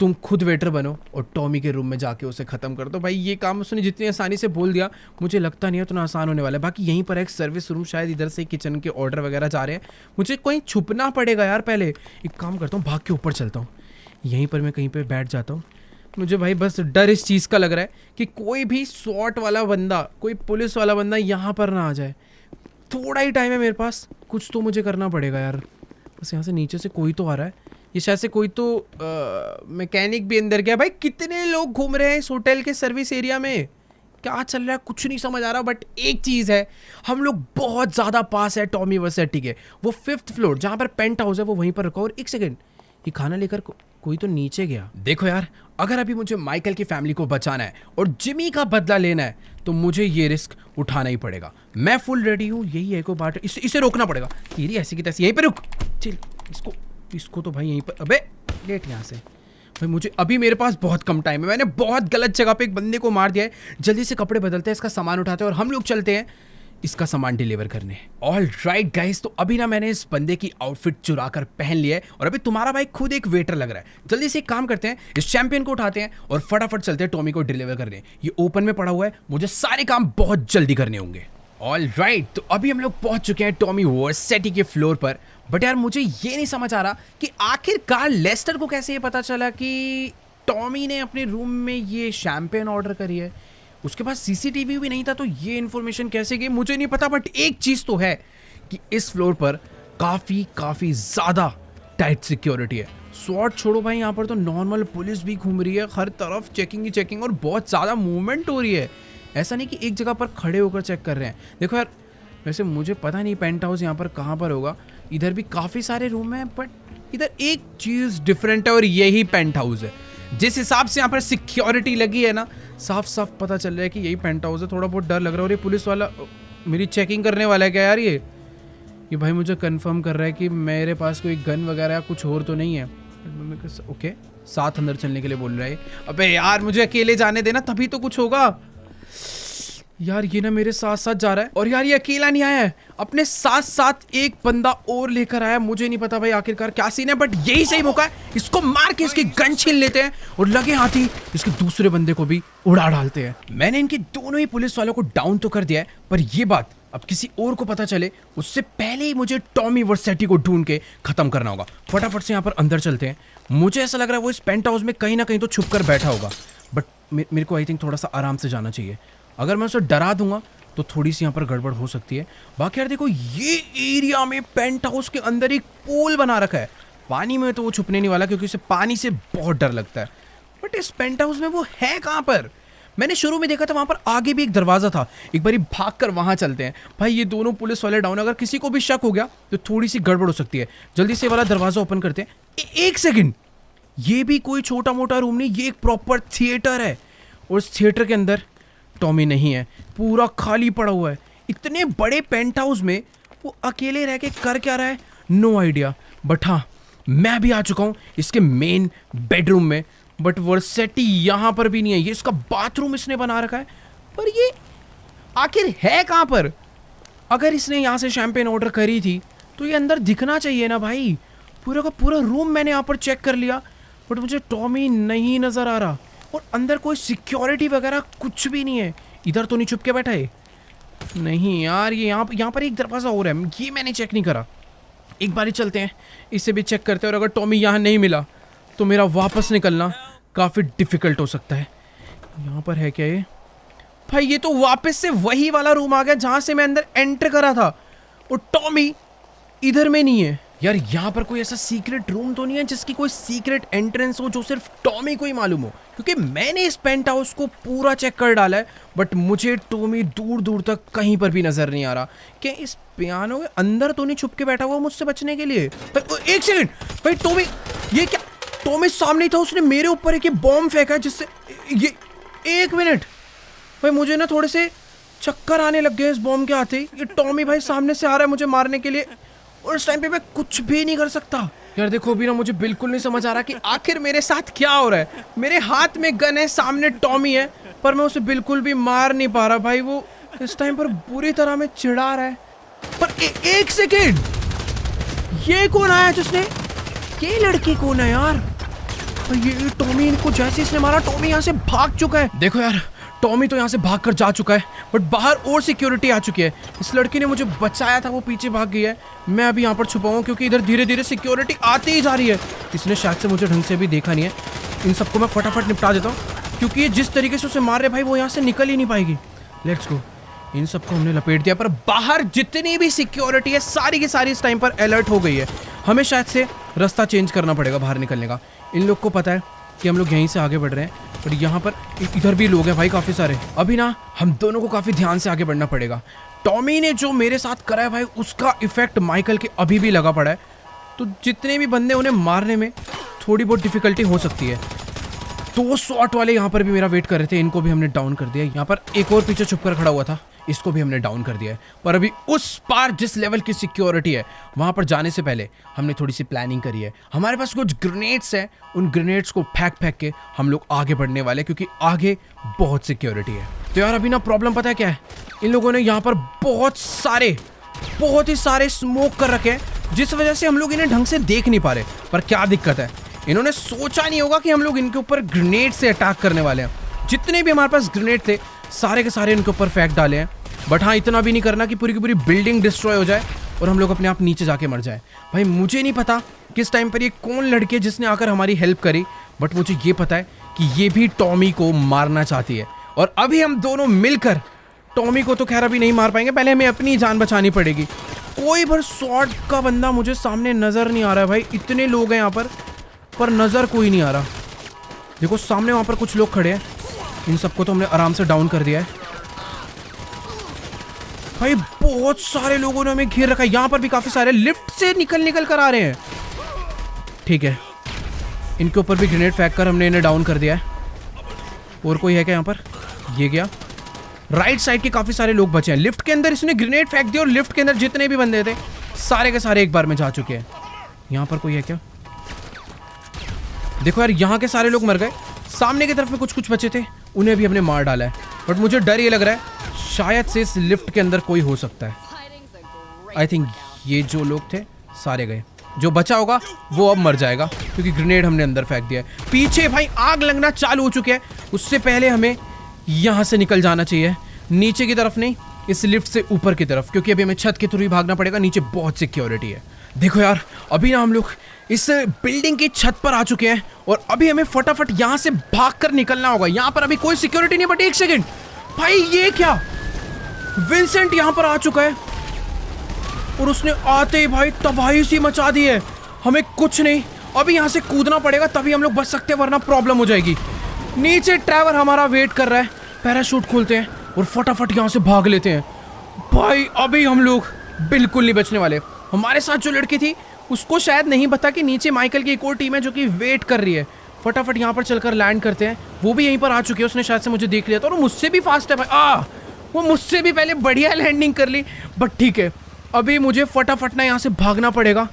तुम खुद वेटर बनो और टॉमी के रूम में जाके उसे ख़त्म कर दो। भाई ये काम उसने जितनी आसानी से बोल दिया, मुझे लगता नहीं है उतना आसान होने वाला है। बाकी यहीं पर एक सर्विस रूम, शायद इधर से किचन के ऑर्डर वगैरह जा रहे हैं। मुझे कहीं छुपना पड़ेगा यार। पहले एक काम करता हूँ, भाग के ऊपर चलता हूँ, यहीं पर मैं कहीं पर बैठ जाता हूँ। मुझे भाई बस डर इस चीज़ का लग रहा है कि कोई भी स्वॉट वाला बंदा, कोई पुलिस वाला बंदा यहाँ पर ना आ जाए। थोड़ा ही टाइम है मेरे पास, कुछ तो मुझे करना पड़ेगा यार। बस यहाँ से नीचे से कोई तो आ रहा है, ये शायद से कोई तो मैकेनिक भी अंदर गया। भाई कितने लोग घूम रहे हैं इस होटल के सर्विस एरिया में, क्या चल रहा है कुछ नहीं समझ आ रहा। बट एक चीज़ है, हम लोग बहुत ज़्यादा पास है टॉमी वर्सेटी के। वो 5th फ्लोर जहाँ पर पेंट हाउस है वो वहीं पर रखा। और एक सेकेंड, ये खाना लेकर कोई तो नीचे गया। देखो यार, अगर अभी मुझे माइकल की फैमिली को बचाना है और जिमी का बदला लेना है तो मुझे ये रिस्क उठाना ही पड़ेगा। मैं फुल रेडी हूँ। यही है को बात, इसे रोकना पड़ेगा। तेरी ऐसी की तैसी, यहीं पे रुक। चल इसको तो भाई यहीं पर, अबे लेट यहाँ से। भाई मुझे अभी, मेरे पास बहुत कम टाइम है, मैंने बहुत गलत जगह पे एक बंदे को मार दिया है। जल्दी से कपड़े बदलते हैं, इसका सामान उठाते हैं और हम लोग चलते हैं इसका सामान डिलीवर करने। ऑल राइट गाइस, तो अभी ना मैंने इस बंदे की आउटफिट चुरा कर पहन लिया है और अभी तुम्हारा भाई खुद एक वेटर लग रहा है। जल्दी से एक काम करते हैं, इस चैंपियन को उठाते हैं और फटाफट चलते हैं टॉमी को डिलीवर करने। ये ओपन में पड़ा हुआ है, मुझे सारे काम बहुत जल्दी करने होंगे। ऑल राइट, तो अभी हम लोग पहुंच चुके हैं टॉमी वर्सेटी के फ्लोर पर। बट यार मुझे ये नहीं समझ आ रहा कि आखिरकार लेस्टर को कैसे ये पता चला कि टॉमी ने अपने रूम में ये शैंपेन ऑर्डर करी है। उसके पास सीसीटीवी भी नहीं था, तो ये इन्फॉर्मेशन कैसे गई मुझे नहीं पता। बट एक चीज़ तो है कि इस फ्लोर पर काफ़ी ज़्यादा टाइट सिक्योरिटी है। स्वॉट छोड़ो भाई, यहाँ पर तो नॉर्मल पुलिस भी घूम रही है, हर तरफ चेकिंग ही चेकिंग और बहुत ज़्यादा मूवमेंट हो रही है। ऐसा नहीं कि एक जगह पर खड़े होकर चेक कर रहे हैं। देखो यार, वैसे मुझे पता नहीं पेंट हाउस यहाँ पर कहाँ पर होगा। इधर भी काफ़ी सारे रूम हैं, बट इधर एक चीज़ डिफरेंट है और यही पेंट हाउस है। जिस हिसाब से यहाँ पर सिक्योरिटी लगी है ना, साफ साफ पता चल रहा है कि यही पेंट हाउस है। थोड़ा बहुत डर लग रहा है। और ये पुलिस वाला मेरी चेकिंग करने वाला है क्या यार? ये भाई मुझे कंफर्म कर रहा है कि मेरे पास कोई गन वगैरह या कुछ और तो नहीं है। ओके, साथ अंदर चलने के लिए बोल रहा है। अबे यार मुझे अकेले जाने देना, तभी तो कुछ होगा। यार ये ना मेरे साथ साथ जा रहा है और यार ये अकेला नहीं आया है, अपने साथ साथ एक बंदा और लेकर आया। मुझे नहीं पता भाई आखिरकार क्या सीन है, बट यही सही मौका है, इसको मार के इसकी गन छीन लेते हैं और लगे हाथ ही इसके दूसरे बंदे को भी उड़ा डालते हैं। मैंने इनके दोनों ही पुलिस वालों को डाउन तो कर दिया है, पर ये बात अब किसी और को पता चले उससे पहले ही मुझे टॉमी वर्सेटी को ढूंढ के खत्म करना होगा। फटाफट से यहाँ पर अंदर चलते हैं। मुझे ऐसा लग रहा है वो इस पेंट हाउस में कहीं ना कहीं तो छुप कर बैठा होगा, बट मेरे को आई थिंक थोड़ा सा आराम से जाना चाहिए। अगर मैं उसे डरा दूंगा तो थोड़ी सी यहाँ पर गड़बड़ हो सकती है। बाकी यार देखो, ये एरिया में पेंट हाउस के अंदर एक पूल बना रखा है। पानी में तो वो छुपने नहीं वाला क्योंकि उसे पानी से बहुत डर लगता है, बट इस पेंट हाउस में वो है कहाँ पर? मैंने शुरू में देखा था वहाँ पर आगे भी एक दरवाज़ा था। एक बारी भाग कर वहाँ चलते हैं। भाई ये दोनों पुलिस वाले डाउन, अगर किसी को भी शक हो गया तो थोड़ी सी गड़बड़ हो सकती है। जल्दी से वाला दरवाज़ा ओपन करते हैं। एक सेकेंड, ये भी कोई छोटा मोटा रूम नहीं, ये एक प्रॉपर थिएटर है और इस थिएटर के अंदर टॉमी नहीं है, पूरा खाली पड़ा हुआ है। इतने बड़े पेंट हाउस में वो अकेले रह के कर क्या रहा है, नो आइडिया। बट हाँ, मैं भी आ चुका हूँ इसके मेन बेडरूम में, बट वर्सेटी यहाँ पर भी नहीं है। ये इसका बाथरूम इसने बना रखा है, पर ये आखिर है कहाँ पर? अगर इसने यहाँ से शैंपेन ऑर्डर करी थी तो ये अंदर दिखना चाहिए ना भाई। पूरा का पूरा रूम मैंने यहाँ पर चेक कर लिया, बट मुझे टॉमी नहीं नज़र आ रहा और अंदर कोई सिक्योरिटी वगैरह कुछ भी नहीं है। इधर तो नहीं छुप के बैठा है? नहीं यार, ये यहाँ पर एक दरवाज़ा और है, ये मैंने चेक नहीं करा। एक बारी चलते हैं, इसे भी चेक करते हैं, और अगर टॉमी यहाँ नहीं मिला तो मेरा वापस निकलना काफ़ी डिफ़िकल्ट हो सकता है। यहाँ पर है क्या ये? भाई ये तो वापस से वही वाला रूम आ गया जहाँ से मैं अंदर एंटर करा था और टॉमी इधर में नहीं है। यार यहाँ पर कोई ऐसा सीक्रेट रूम तो नहीं है जिसकी कोई सीक्रेट एंट्रेंस हो जो सिर्फ टॉमी को ही मालूम हो? क्योंकि मैंने इस पेंट हाउस को पूरा चेक कर डाला है, बट मुझे टॉमी दूर दूर तक कहीं पर भी नजर नहीं आ रहा। क्या इस पियानो के अंदर तो नहीं छुप के बैठा हुआ मुझसे बचने के लिए? एक सेकेंड भाई, टॉमी ये क्या? टॉमी सामने था, उसने मेरे ऊपर एक बॉम्ब फेंका है जिससे ये, एक मिनट भाई, मुझे ना थोड़े से चक्कर आने लग गए इस बॉम्ब के आते ही। ये टॉमी भाई सामने से आ रहा है मुझे मारने के लिए और इस टाइम पे मैं कुछ भी नहीं कर सकता। यार देखो अभी ना मुझे बिल्कुल नहीं समझ आ रहा कि आखिर मेरे साथ क्या हो रहा है। मेरे हाथ में गन है, सामने टॉमी है, पर मैं उसे बिल्कुल भी मार नहीं पा रहा। भाई वो इस टाइम पर बुरी तरह में चिढ़ा रहा है। पर एक सेकेंड, ये कौन आया जिसने? ये लड़की कौन है यार? ये टॉमी इनको जैसे इसने मारा, टॉमी यहाँ से भाग चुका है। देखो यार, टॉमी तो यहाँ से भाग कर जा चुका है, बट बाहर और सिक्योरिटी आ चुकी है। इस लड़की ने मुझे बचाया था, वो पीछे भाग गई है। मैं अभी यहाँ पर छुपा हूँ क्योंकि इधर धीरे धीरे सिक्योरिटी आती ही जा रही है। इसने शायद से मुझे ढंग से भी देखा नहीं है। इन सबको मैं फटाफट निपटा देता हूँ, क्योंकि ये जिस तरीके से उसे मार रहे भाई, वो यहाँ से निकल ही नहीं पाएगी। Let's go. इन सबको हमने लपेट दिया, पर बाहर जितनी भी सिक्योरिटी है सारी की सारी इस टाइम पर अलर्ट हो गई है। हमें शायद से रास्ता चेंज करना पड़ेगा बाहर निकलने का। इन लोग को पता है कि हम लोग यहीं से आगे बढ़ रहे हैं, पर यहाँ पर इधर भी लोग हैं भाई काफ़ी सारे। अभी ना हम दोनों को काफ़ी ध्यान से आगे बढ़ना पड़ेगा। टॉमी ने जो मेरे साथ करा है भाई, उसका इफेक्ट माइकल के अभी भी लगा पड़ा है। तो जितने भी बंदे, उन्हें मारने में थोड़ी बहुत डिफिकल्टी हो सकती है। 2 शॉट वाले यहाँ पर भी मेरा वेट कर रहे थे, इनको भी हमने डाउन कर दिया। यहाँ पर एक और पीछे छुप कर खड़ा हुआ था, इसको भी हमने डाउन कर दिया है। पर अभी उस पार जिस लेवल की सिक्योरिटी है, वहां पर जाने से पहले हमने थोड़ी सी प्लानिंग करी है। हमारे पास कुछ ग्रेनेड्स हैं, उन ग्रेनेड्स को फेंक के हम लोग आगे बढ़ने वाले, क्योंकि आगे बहुत सिक्योरिटी है। तो यार अभी ना प्रॉब्लम पता है क्या है, इन लोगों ने यहाँ पर बहुत ही सारे स्मोक कर रखे हैं, जिस वजह से हम लोग इन्हें ढंग से देख नहीं पा रहे। पर क्या दिक्कत है, इन्होंने सोचा नहीं होगा कि हम लोग इनके ऊपर ग्रेनेड से अटैक करने वाले हैं। जितने भी हमारे पास ग्रेनेड थे सारे के सारे इनके ऊपर फेंक डाले हैं। बट हाँ, इतना भी नहीं करना कि पूरी की पूरी बिल्डिंग डिस्ट्रॉय हो जाए और हम लोग अपने आप नीचे जाके मर जाए। भाई मुझे नहीं पता किस टाइम पर ये कौन लड़की है जिसने आकर हमारी हेल्प करी, बट मुझे ये पता है कि ये भी टॉमी को मारना चाहती है। और अभी हम दोनों मिलकर टॉमी को तो खैर अभी नहीं मार पाएंगे, पहले हमें अपनी जान बचानी पड़ेगी। कोई भर स्वॉर्ड का बंदा मुझे सामने नजर नहीं आ रहा है भाई, इतने लोग हैं यहाँ पर नजर कोई नहीं आ रहा। देखो सामने वहाँ पर कुछ लोग खड़े हैं, इन सबको तो हमने आराम से डाउन कर दिया है। भाई बहुत सारे लोगों ने हमें घेर रखा है, यहाँ पर भी काफी सारे लिफ्ट से निकल कर आ रहे हैं। ठीक है, इनके ऊपर भी ग्रेनेड फेंक कर हमने इन्हें डाउन कर दिया है। और कोई है क्या यहाँ पर? ये गया। राइट साइड के काफी सारे लोग बचे हैं। लिफ्ट के अंदर इसने ग्रेनेड फेंक दिया और लिफ्ट के अंदर जितने भी बंदे थे सारे के सारे एक बार में जा चुके हैं। यहाँ पर कोई है क्या? देखो यार, यहाँ के सारे लोग मर गए। सामने की तरफ में कुछ बचे थे, उन्हें भी हमने मार डाला है। बट मुझे डर ये लग रहा है शायद से इस लिफ्ट के अंदर कोई हो सकता है। आई थिंक ये जो लोग थे सारे गए, जो बचा होगा वो अब मर जाएगा, क्योंकि ग्रेनेड हमने अंदर फेंक दिया है। पीछे भाई आग लगना चालू हो चुके हैं, उससे पहले हमें यहाँ से निकल जाना चाहिए, नीचे की तरफ नहीं, इस लिफ्ट से ऊपर की तरफ, क्योंकि अभी हमें छत के थ्रू ही भागना पड़ेगा। नीचे बहुत सिक्योरिटी है। देखो यार, अभी ना हम लोग इस बिल्डिंग की छत पर आ चुके हैं और अभी हमें फटाफट यहाँ से भागकर निकलना होगा। यहाँ पर अभी कोई सिक्योरिटी नहीं, बट एक सेकंड भाई, ये क्या? विंसेंट यहाँ पर आ चुका है और उसने आते ही भाई तबाही सी मचा दी है। हमें कुछ नहीं, अभी यहाँ से कूदना पड़ेगा तभी हम लोग बच सकते हैं, वरना प्रॉब्लम हो जाएगी। नीचे ट्रैवर हमारा वेट कर रहा है, पैराशूट खोलते हैं और फटाफट यहाँ से भाग लेते हैं। भाई अभी हम लोग बिल्कुल नहीं बचने वाले। हमारे साथ जो लड़की थी उसको शायद नहीं पता कि नीचे माइकल की एक और टीम है जो कि वेट कर रही है। फटाफट यहाँ पर चलकर लैंड करते हैं। वो भी यहीं पर आ चुकी है, उसने शायद से मुझे देख लिया था और मुझसे भी फास्ट है भाई। वो मुझसे भी पहले बढ़िया लैंडिंग कर ली। बट ठीक है, अभी मुझे फटाफट ना यहाँ से भागना पड़ेगा,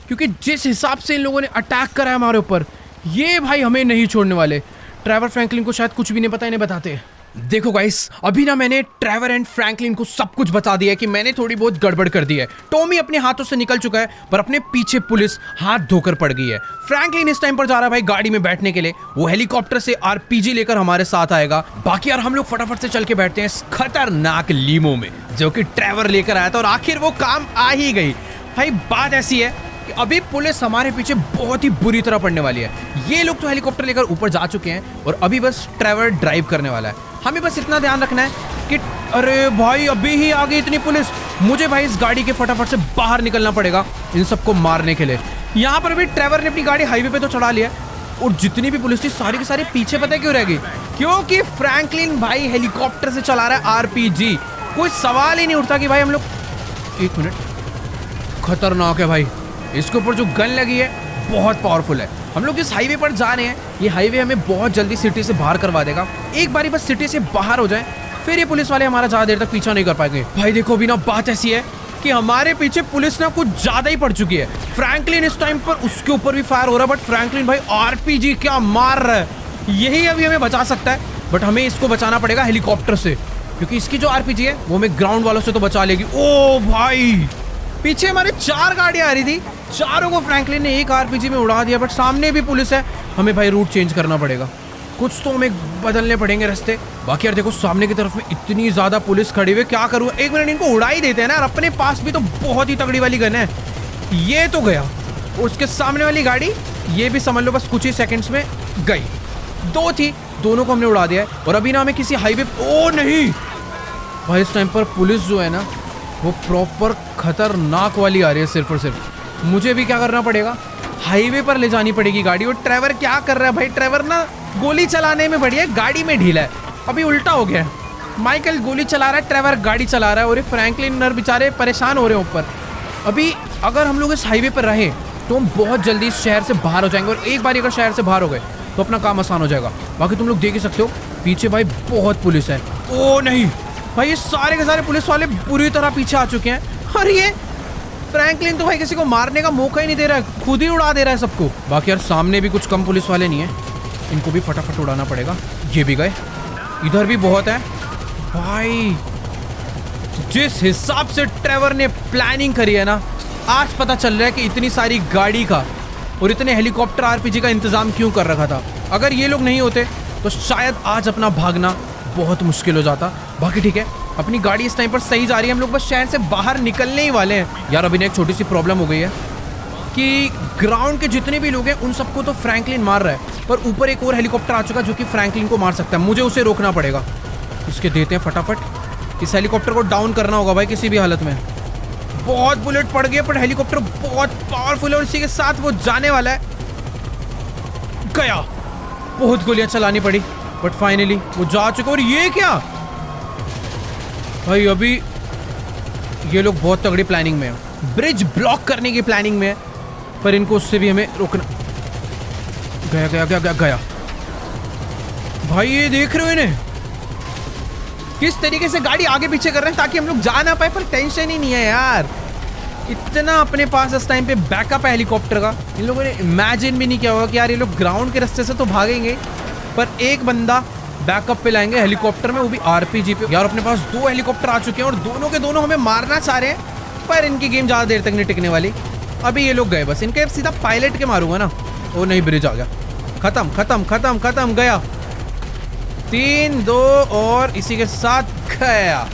क्योंकि जिस हिसाब से इन लोगों ने अटैक करा है हमारे ऊपर, ये भाई हमें नहीं छोड़ने वाले। ट्रैवर फ्रैंकलिन को शायद कुछ भी नहीं पता, इन्हें बताते। देखो गाइस, अभी ना मैंने ट्रैवर एंड फ्रैंकलिन को सब कुछ बता दिया है कि मैंने थोड़ी बहुत गड़बड़ कर दी है। टॉमी अपने हाथों से निकल चुका है, पर अपने पीछे पुलिस हाथ धोकर पड़ गई है। फ्रैंकलिन इस टाइम पर जा रहा है भाई गाड़ी में बैठने के लिए, वो हेलीकॉप्टर से आरपीजी लेकर हमारे साथ आएगा। बाकी यार हम लोग फटाफट से चल के बैठते हैं इस खतरनाक लीमो में, जो कि ट्रैवर लेकर आया था और आखिर वो काम आ ही गई। भाई बात ऐसी है कि अभी पुलिस हमारे पीछे बहुत ही बुरी तरह पड़ने वाली है। ये लोग तो हेलीकॉप्टर लेकर ऊपर जा चुके हैं और अभी बस ट्रैवर ड्राइव करने वाला है। हमें बस इतना ध्यान रखना है कि अरे भाई अभी ही आ गई इतनी पुलिस। मुझे भाई इस गाड़ी के फटाफट से बाहर निकलना पड़ेगा इन सबको मारने के लिए। यहाँ पर भी ट्रैवर ने अपनी गाड़ी हाईवे पे तो चढ़ा लिया और जितनी भी पुलिस थी सारी की सारी पीछे। पता है क्यों रहेगी? क्योंकि फ्रैंकलिन भाई हेलीकॉप्टर से चला रहा है आरपीजी। कोई सवाल ही नहीं उठता कि भाई हम लोग, एक मिनट, खतरनाक है भाई। इसके ऊपर जो गन लगी है बहुत पावरफुल है। हम लोग इस हाईवे पर जा रहे हैं, ये हाईवे हमें बहुत जल्दी सिटी से बाहर करवा देगा। एक बारी बस सिटी से बाहर हो जाए, फिर ये पुलिस वाले हमारा ज्यादा देर तक पीछा नहीं कर पाएंगे। भाई देखो अभी ना बात ऐसी है कि हमारे पीछे पुलिस ना कुछ ज्यादा ही पड़ चुकी है। फ्रैंकलिन इस टाइम पर उसके ऊपर भी फायर हो रहा है, बट फ्रैंकलिन भाई आरपीजी क्या मार रहा है। यही अभी हमें बचा सकता है, बट हमें इसको बचाना पड़ेगा हेलीकॉप्टर से, क्योंकि इसकी जो आरपीजी है वो हमें ग्राउंड वालों से तो बचा लेगी। ओ भाई पीछे हमारे 4 गाड़ियां आ रही थी, चारों को फ्रैंकलिन ने एक आरपीजी में उड़ा दिया। बट सामने भी पुलिस है, हमें भाई रूट चेंज करना पड़ेगा, कुछ तो हमें बदलने पड़ेंगे रास्ते। बाकी यार देखो सामने की तरफ में इतनी ज्यादा पुलिस खड़ी हुई, क्या करूँ, एक मिनट इनको उड़ा ही देते हैं ना यार, अपने पास भी तो बहुत ही तगड़ी वाली गन है। ये तो गया, उसके सामने वाली गाड़ी ये भी समझ लो बस कुछ ही सेकंड्स में गई। 2 थी, दोनों को हमने उड़ा दिया है। और अभी ना हमें किसी हाईवे, ओ नहीं भाई इस टाइम पर पुलिस जो है ना वो प्रॉपर खतरनाक वाली आ रही है। सिर्फ और सिर्फ मुझे भी क्या करना पड़ेगा, हाईवे पर ले जानी पड़ेगी गाड़ी। और ट्रेवर क्या कर रहा है भाई, ट्रेवर ना गोली चलाने में बढ़िया है, गाड़ी में ढीला है। अभी उल्टा हो गया है, माइकल गोली चला रहा है, ट्रेवर गाड़ी चला रहा है। और ये फ्रैंकलिन नर बेचारे परेशान हो रहे हैं ऊपर। अभी अगर हम लोग इस हाईवे पर रहे तो हम बहुत जल्दी इस शहर से बाहर हो जाएंगे। और एक बार अगर शहर से बाहर हो गए तो अपना काम आसान हो जाएगा। बाकी तुम लोग देख ही सकते हो पीछे भाई बहुत पुलिस है। ओ नहीं भाई, ये सारे के सारे पुलिस वाले बुरी तरह पीछे आ चुके हैं। और ये फ्रैंकलिन तो भाई किसी को मारने का मौका ही नहीं दे रहा है, खुद ही उड़ा दे रहा है सबको। बाकी यार सामने भी कुछ कम पुलिस वाले नहीं है, इनको भी फटाफट उड़ाना पड़ेगा। ये भी गए, इधर भी बहुत है भाई। जिस हिसाब से ट्रेवर ने प्लानिंग करी है ना, आज पता चल रहा है कि इतनी सारी गाड़ी का और इतने हेलीकॉप्टर आरपीजी का इंतजाम क्यों कर रखा था। अगर ये लोग नहीं होते तो शायद आज अपना भागना बहुत मुश्किल हो जाता। बाकी ठीक है, अपनी गाड़ी इस टाइम पर सही जा रही है, हम लोग बस शहर से बाहर निकलने ही वाले हैं। यार अभी एक छोटी सी प्रॉब्लम हो गई है कि ग्राउंड के जितने भी लोग हैं उन सबको तो फ्रैंकलिन मार रहा है, पर ऊपर एक और हेलीकॉप्टर आ चुका है जो कि फ्रैंकलिन को मार सकता है। मुझे उसे रोकना पड़ेगा, इसके देते हैं फटाफट। इस हेलीकॉप्टर को डाउन करना होगा भाई किसी भी हालत में। बहुत बुलेट पड़ गए, पर हेलीकॉप्टर बहुत पावरफुल है और इसी के साथ वो जाने वाला है। गया, बहुत गोलियां चलानी पड़ी बट फाइनली वो जा चुका। और ये क्या भाई, अभी ये लोग बहुत तगड़ी प्लानिंग में है, ब्रिज ब्लॉक करने की प्लानिंग में है, पर इनको उससे भी हमें रोकना। गया गया गया गया गया भाई, ये देख रहे हो इन्हें किस तरीके से गाड़ी आगे पीछे कर रहे हैं ताकि हम लोग जा ना पाए। पर टेंशन ही नहीं है यार, इतना अपने पास इस टाइम पे बैकअप है हेलीकॉप्टर का। इन लोगों ने इमेजिन भी नहीं किया होगा कि यार ये लोग ग्राउंड के रास्ते से तो भागेंगे, पर एक बंदा बैकअप पे लाएंगे हेलीकॉप्टर में, वो भी आरपीजी पे। यार अपने पास 2 हेलीकॉप्टर आ चुके हैं और दोनों के दोनों हमें मारना चाह रहे हैं, पर इनकी गेम ज़्यादा देर तक नहीं टिकने वाली। अभी ये लोग गए, बस इनके सीधा पायलट के मारूंगा ना। ओ नहीं, ब्रिज आ गया, खत्म खत्म खत्म खत्म, गया। 3 2 और इसी के साथ गया।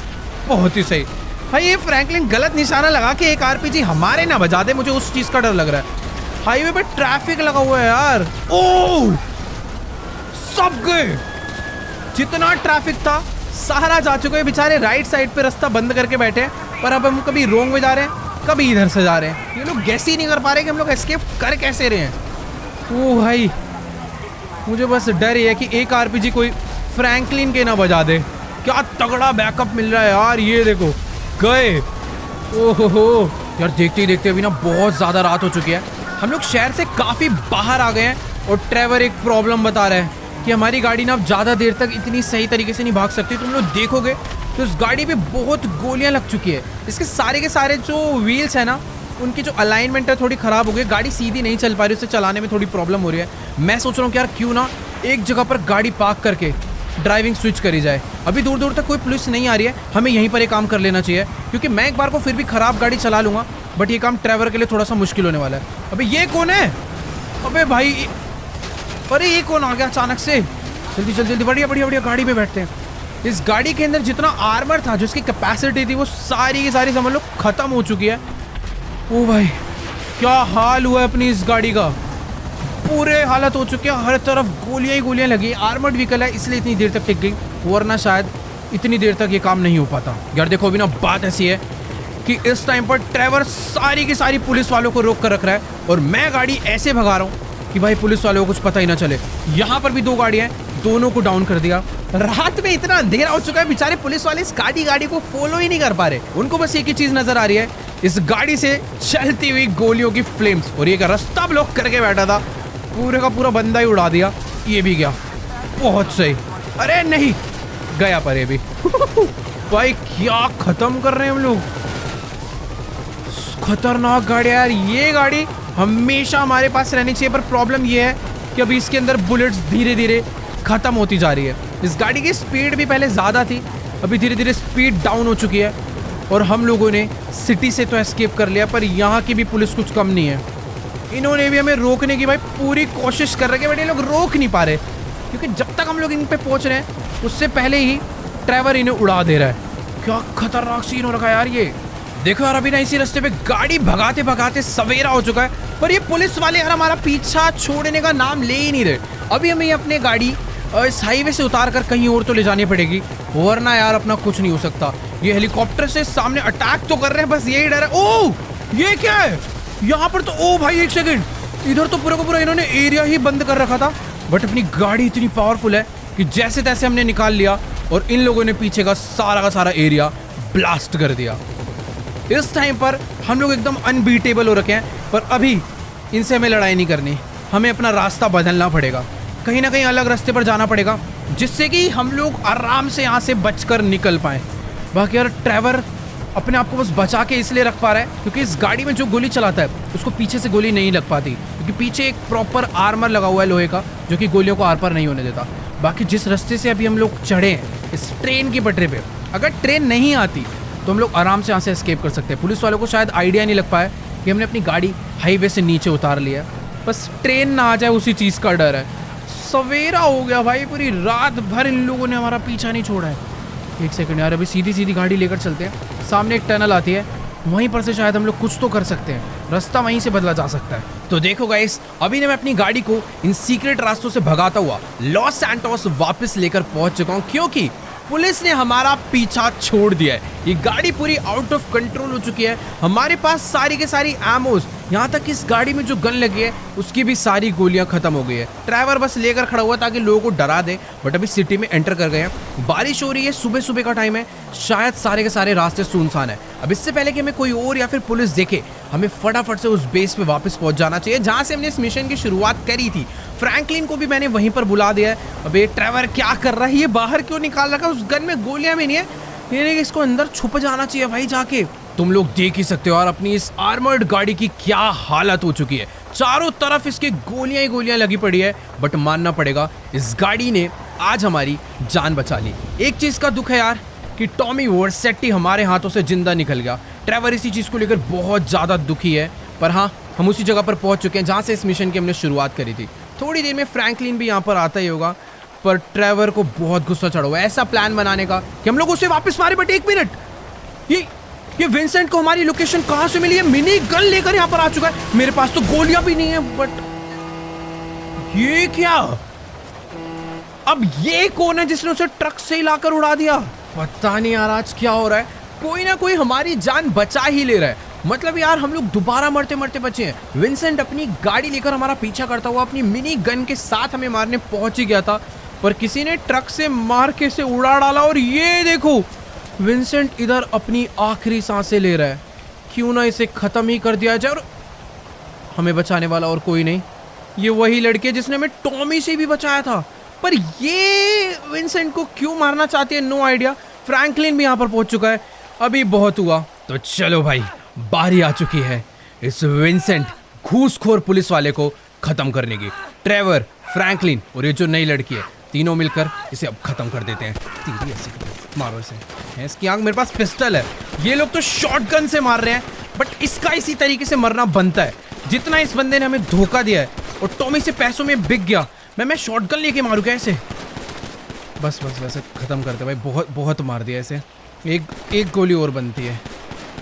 बहुत ही सही भाई, ये फ्रैंकलिन गलत निशाना लगा के एक आरपीजी हमारे ना बजा दे, मुझे उस चीज का डर लग रहा है। हाईवे पे ट्रैफिक लगा हुआ है यार। ओ सब गए, जितना ट्रैफिक था सारा जा चुका है। बेचारे राइट साइड पे रास्ता बंद करके बैठे हैं, पर अब हम कभी रोंग में जा रहे हैं, कभी इधर से जा रहे हैं। ये लोग गैस ही नहीं कर पा रहे कि हम लोग एस्केप कर कैसे रहे हैं। ओ भाई, मुझे बस डर ये है कि एक आरपीजी कोई फ्रैंकलिन के ना बजा दे। क्या तगड़ा बैकअप मिल रहा है यार, ये देखो गए। ओहो यार, देखते ही देखते अभी ना बहुत ज़्यादा रात हो चुकी है, हम लोग शहर से काफ़ी बाहर आ गए हैं। और ट्रेवर एक प्रॉब्लम बता रहा है कि हमारी गाड़ी ना अब ज़्यादा देर तक इतनी सही तरीके से नहीं भाग सकती। तुम लोग देखोगे तो इस गाड़ी पे बहुत गोलियां लग चुकी है। इसके सारे के सारे जो व्हील्स है ना, उनकी जो अलाइनमेंट है थोड़ी ख़राब हो गई, गाड़ी सीधी नहीं चल पा रही, उसे चलाने में थोड़ी प्रॉब्लम हो रही है। मैं सोच रहा हूँ कि यार क्यों ना एक जगह पर गाड़ी पार्क करके ड्राइविंग स्विच करी जाए। अभी दूर दूर तक कोई पुलिस नहीं आ रही है, हमें यहीं पर एक काम कर लेना चाहिए, क्योंकि मैं एक बार को फिर भी ख़राब गाड़ी चला लूँगा, बट ये काम ट्रेवर के लिए थोड़ा सा मुश्किल होने वाला है। अबे ये कौन है? अबे भाई, अरे ये कौन आ गया अचानक से? जल्दी जल्दी जल्दी, बढ़िया बढ़िया बढ़िया, गाड़ी में बैठते हैं। इस गाड़ी के अंदर जितना आर्मर था, जो इसकी कैपेसिटी थी, वो सारी की सारी समझ लो ख़त्म हो चुकी है। ओ भाई, क्या हाल हुआ है अपनी इस गाड़ी का, पूरे हालत हो चुके हैं, हर तरफ गोलियां ही गोलियां लगी। आर्मर्ड व्हीकल है इसलिए इतनी देर तक टिक गई, वरना शायद इतनी देर तक ये काम नहीं हो पाता। यार देखो अभी ना बात ऐसी है कि इस टाइम पर ट्रेवर सारी की सारी पुलिस वालों को रोक कर रख रहा है, और मैं गाड़ी ऐसे भगा रहा हूँ कि भाई पुलिस वालों को कुछ पता ही ना चले। यहाँ पर भी 2 गाड़ियाँ हैं, दोनों को डाउन कर दिया। रात में इतना अंधेरा हो चुका है, बेचारे पुलिस वाले इस गाड़ी को फॉलो ही नहीं कर पा रहे। उनको बस एक ही चीज नजर आ रही है, इस गाड़ी से चलती हुई गोलियों की फ्लेम्स। और ये का रास्ता ब्लॉक करके बैठा था, पूरे का पूरा बंदा ही उड़ा दिया। ये भी गया, बहुत सही। अरे नहीं गया, पर ये भी भाई क्या खत्म कर रहे हैं हम लोग। खतरनाक गाड़ी यार, ये गाड़ी हमेशा हमारे पास रहनी चाहिए, पर प्रॉब्लम ये है कि अभी इसके अंदर बुलेट्स धीरे धीरे खत्म होती जा रही है। इस गाड़ी की स्पीड भी पहले ज़्यादा थी, अभी धीरे धीरे स्पीड डाउन हो चुकी है। और हम लोगों ने सिटी से तो एस्केप कर लिया, पर यहाँ की भी पुलिस कुछ कम नहीं है। इन्होंने भी हमें रोकने की भाई पूरी कोशिश कर रहे हैं, बट ये लोग रोक नहीं पा रहे, क्योंकि जब तक हम लोग इन पे पहुँच रहे हैं उससे पहले ही ट्रेवर इन्हें उड़ा दे रहा है। क्या खतरनाक सीन हो रखा है यार ये। देखो यार, अभी ना इसी रास्ते पे गाड़ी भगाते भगाते सवेरा हो चुका है, पर ये पुलिस वाले यार हमारा पीछा छोड़ने का नाम ले ही नहीं रहे। अभी हमें अपने गाड़ी इस हाईवे से उतार कर कहीं और तो ले जानी पड़ेगी, वरना यार अपना कुछ नहीं हो सकता। ये हेलीकॉप्टर से सामने अटैक तो कर रहे हैं, बस यही डर है। ओह, ये क्या है यहाँ पर? तो ओ भाई एक सेकंड, इधर तो पूरा का पूरा इन्होंने एरिया ही बंद कर रखा था, बट अपनी गाड़ी इतनी पावरफुल है कि जैसे तैसे हमने निकाल लिया और इन लोगों ने पीछे का सारा एरिया ब्लास्ट कर दिया। इस टाइम पर हम लोग एकदम अनबीटेबल हो रखे हैं, पर अभी इनसे हमें लड़ाई नहीं करनी, हमें अपना रास्ता बदलना पड़ेगा, कहीं ना कहीं अलग रास्ते पर जाना पड़ेगा, जिससे कि हम लोग आराम से यहाँ से बचकर निकल पाएँ। बाकी यार ट्रेवर अपने आप को बस बचा के इसलिए रख पा रहा है क्योंकि इस गाड़ी में जो गोली चलाता है उसको पीछे से गोली नहीं लग पाती, क्योंकि पीछे एक प्रॉपर आर्मर लगा हुआ है लोहे का, जो कि गोलियों को आर पार नहीं होने देता। बाकी जिस रास्ते से अभी हम लोग चढ़े हैं इस ट्रेन की पटरी पे, अगर ट्रेन नहीं आती तो हम लोग आराम से यहाँ से एस्केप कर सकते हैं। पुलिस वालों को शायद आइडिया नहीं लग पाया कि हमने अपनी गाड़ी हाईवे से नीचे उतार लिया, बस ट्रेन ना आ जाए उसी चीज़ का डर है। सवेरा हो गया भाई, पूरी रात भर इन लोगों ने हमारा पीछा नहीं छोड़ा है। एक सेकंड यार, अभी सीधी गाड़ी लेकर चलते हैं, सामने एक टनल आती है, वहीं पर से शायद हम लोग कुछ तो कर सकते हैं, रास्ता वहीं से बदला जा सकता है। तो देखो गाइस, अभी मैं अपनी गाड़ी को इन सीक्रेट रास्तों से भगाता हुआ लॉस सैंटोस वापस लेकर पहुंच चुका हूं, क्योंकि पुलिस ने हमारा पीछा छोड़ दिया है। ये गाड़ी पूरी आउट ऑफ कंट्रोल हो चुकी है, हमारे पास सारी के सारी एमोज, यहाँ तक इस गाड़ी में जो गन लगी है उसकी भी सारी गोलियां खत्म हो गई है। ड्राइवर बस लेकर खड़ा हुआ ताकि लोगों को डरा दे, बट अभी सिटी में एंटर कर गए हैं। बारिश हो रही है, सुबह का टाइम है, शायद सारे के सारे रास्ते सुनसान है। अब इससे पहले कि हमें कोई और या फिर पुलिस देखे, हमें फटाफट से उस बेस पे वापस पहुंच जाना चाहिए जहां से हमने इस मिशन की शुरुआत करी थी। फ्रैंकलिन को भी मैंने वहीं पर बुला दिया है। अब ये ट्रेवर क्या कर रहा है, ये बाहर क्यों निकाल रखा है? उस गन में गोलियां भी नहीं है, ये इसको अंदर छुप जाना चाहिए भाई जाके। तुम लोग देख ही सकते हो यार अपनी इस आर्मर्ड गाड़ी की क्या हालत हो चुकी है, चारों तरफ इसके गोलियां ही गोलियां लगी पड़ी है, बट मानना पड़ेगा इस गाड़ी ने आज हमारी जान बचा ली। एक चीज का दुख है यार कि टॉमी वर्सेट्टी हमारे हाथों से जिंदा निकल गया। ट्रेवर इसी चीज को लेकर बहुत ज्यादा दुखी है, पर हाँ, हम उसी जगह पर पहुंच चुके हैं जहां से इस मिशन की हमने शुरुआत करी थी। थोड़ी देर में फ्रैंकलिन भी यहाँ पर आता ही होगा, पर ट्रेवर को बहुत गुस्सा चढ़ा हुआ है ऐसा प्लान बनाने का कि हम लोग उसे वापस मारे। बट एक मिनट, ये विंसेंट को हमारी लोकेशन कहां से मिली है? मिनी गन लेकर यहाँ पर आ चुका है, मेरे पास तो गोलियां भी नहीं है। बट ये क्या? अब ये कौन है जिसने उसे ट्रक से लाकर उड़ा दिया? पता नहीं यार आज क्या हो रहा है, कोई ना कोई हमारी जान बचा ही ले रहा है। मतलब यार हम लोग दोबारा मरते मरते बचे हैं। विंसेंट अपनी गाड़ी लेकर हमारा पीछा करता हुआ अपनी मिनी गन के साथ हमें मारने पहुंच ही गया था, पर किसी ने ट्रक से मार के इसे उड़ा डाला। और ये देखो, विंसेंट इधर अपनी आखिरी सांसें ले रहा है। क्यों ना इसे खत्म ही कर दिया जाए, और हमें बचाने वाला और कोई नहीं, ये वही लड़की है जिसने हमें टॉमी से भी बचाया था। पर ये विंसेंट को क्यों मारना चाहती है, नो आइडिया। फ्रैंकलिन भी यहाँ पर पहुंच चुका है, अभी बहुत हुआ। तो चलो भाई, बारी आ चुकी है इस विंसेंट घूसखोर पुलिस वाले को खत्म करने की। ट्रेवर, फ्रैंकलिन और ये जो नई लड़की है, तीनों मिलकर इसे अब खत्म कर देते हैं। तीर ऐसे मारो इसे, इसकी आंख, मेरे पास पिस्टल है, ये लोग तो शॉटगन से मार रहे हैं, बट इसका इसी तरीके से मरना बनता है। जितना इस बंदे ने हमें धोखा दिया है और टॉमी से पैसों में बिक गया, मैं शॉटगन लेके मारूं क्या इसे? बस वैसे खत्म करते भाई, बहुत मार दिया इसे। एक गोली और बनती है,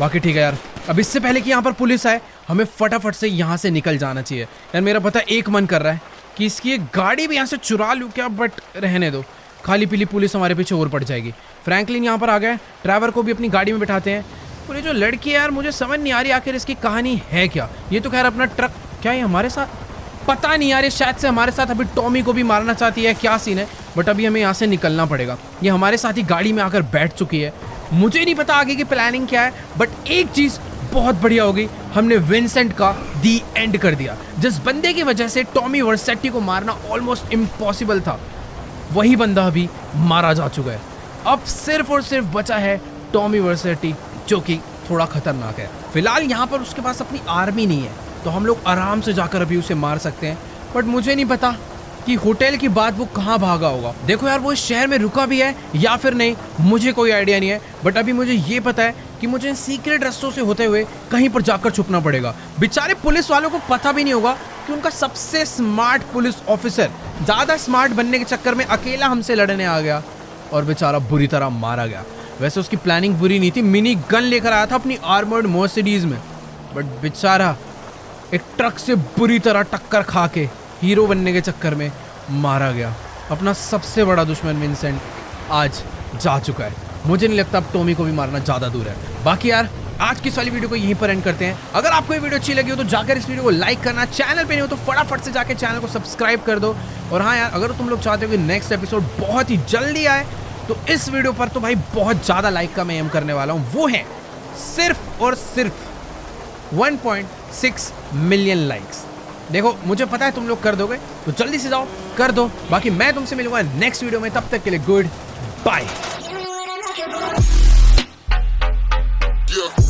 बाकी ठीक है यार। अब इससे पहले कि यहाँ पर पुलिस आए, हमें फटाफट से यहाँ से निकल जाना चाहिए। यार मेरा पता एक मन कर रहा है कि इसकी एक गाड़ी भी यहाँ से चुरा लूँ क्या, बट रहने दो, खाली पीली पुलिस हमारे पीछे और पड़ जाएगी। फ्रैंकलिन यहाँ पर आ गए, ट्रेवर को भी अपनी गाड़ी में बिठाते हैं। और ये जो लड़की है यार, मुझे समझ नहीं आ रही आखिर इसकी कहानी है क्या। ये तो खैर अपना ट्रक, क्या ये हमारे साथ, पता नहीं यार, ये शायद से हमारे साथ अभी टॉमी को भी मारना चाहती है, क्या सीन है। बट अभी हमें यहाँ से निकलना पड़ेगा। ये हमारे साथ ही गाड़ी में आकर बैठ चुकी है, मुझे नहीं पता आगे की प्लानिंग क्या है, बट एक चीज़ बहुत बढ़िया होगी, हमने विंसेंट का दी एंड कर दिया। जिस बंदे की वजह से टॉमी वर्सेट्टी को मारना ऑलमोस्ट इम्पॉसिबल था, वही बंदा अभी मारा जा चुका है। अब सिर्फ और सिर्फ बचा है टॉमी वर्सेट्टी, जो कि थोड़ा खतरनाक है। फिलहाल यहाँ पर उसके पास अपनी आर्मी नहीं है, तो हम लोग आराम से जाकर अभी उसे मार सकते हैं। बट मुझे नहीं पता कि होटल के बाद वो कहाँ भागा होगा। देखो यार, वो इस शहर में रुका भी है या फिर नहीं, मुझे कोई आइडिया नहीं है। बट अभी मुझे ये पता है कि मुझे इन सीक्रेट रास्तों से होते हुए कहीं पर जाकर छुपना पड़ेगा। बेचारे पुलिस वालों को पता भी नहीं होगा कि उनका सबसे स्मार्ट पुलिस ऑफिसर ज़्यादा स्मार्ट बनने के चक्कर में अकेला हमसे लड़ने आ गया और बेचारा बुरी तरह मारा गया। वैसे उसकी प्लानिंग बुरी नहीं थी, मिनी गन लेकर आया था अपनी आर्मर्ड मर्सिडीज में, बट बेचारा एक ट्रक से बुरी तरह टक्कर खा के हीरो बनने के चक्कर में मारा गया। अपना सबसे बड़ा दुश्मन विंसेंट आज जा चुका है। मुझे नहीं लगता अब टॉमी को भी मारना ज़्यादा दूर है। बाकी यार आज की इस वाली वीडियो को यहीं पर एंड करते हैं। अगर आपको ये वीडियो अच्छी लगी हो तो जाकर इस वीडियो को लाइक करना, चैनल पे नहीं हो तो फटाफट से जाकर चैनल को सब्सक्राइब कर दो। और हाँ यार, अगर तुम लोग चाहते हो कि नेक्स्ट एपिसोड बहुत ही जल्दी आए तो इस वीडियो पर तो भाई बहुत ज़्यादा लाइक का मैं एम करने वाला हूँ। वो है सिर्फ और सिर्फ 1.6 मिलियन लाइक्स। देखो मुझे पता है तुम लोग कर दोगे, तो जल्दी से जाओ कर दो। बाकी मैं तुमसे मिलूंगा नेक्स्ट वीडियो में, तब तक के लिए गुड बाय। Yeah.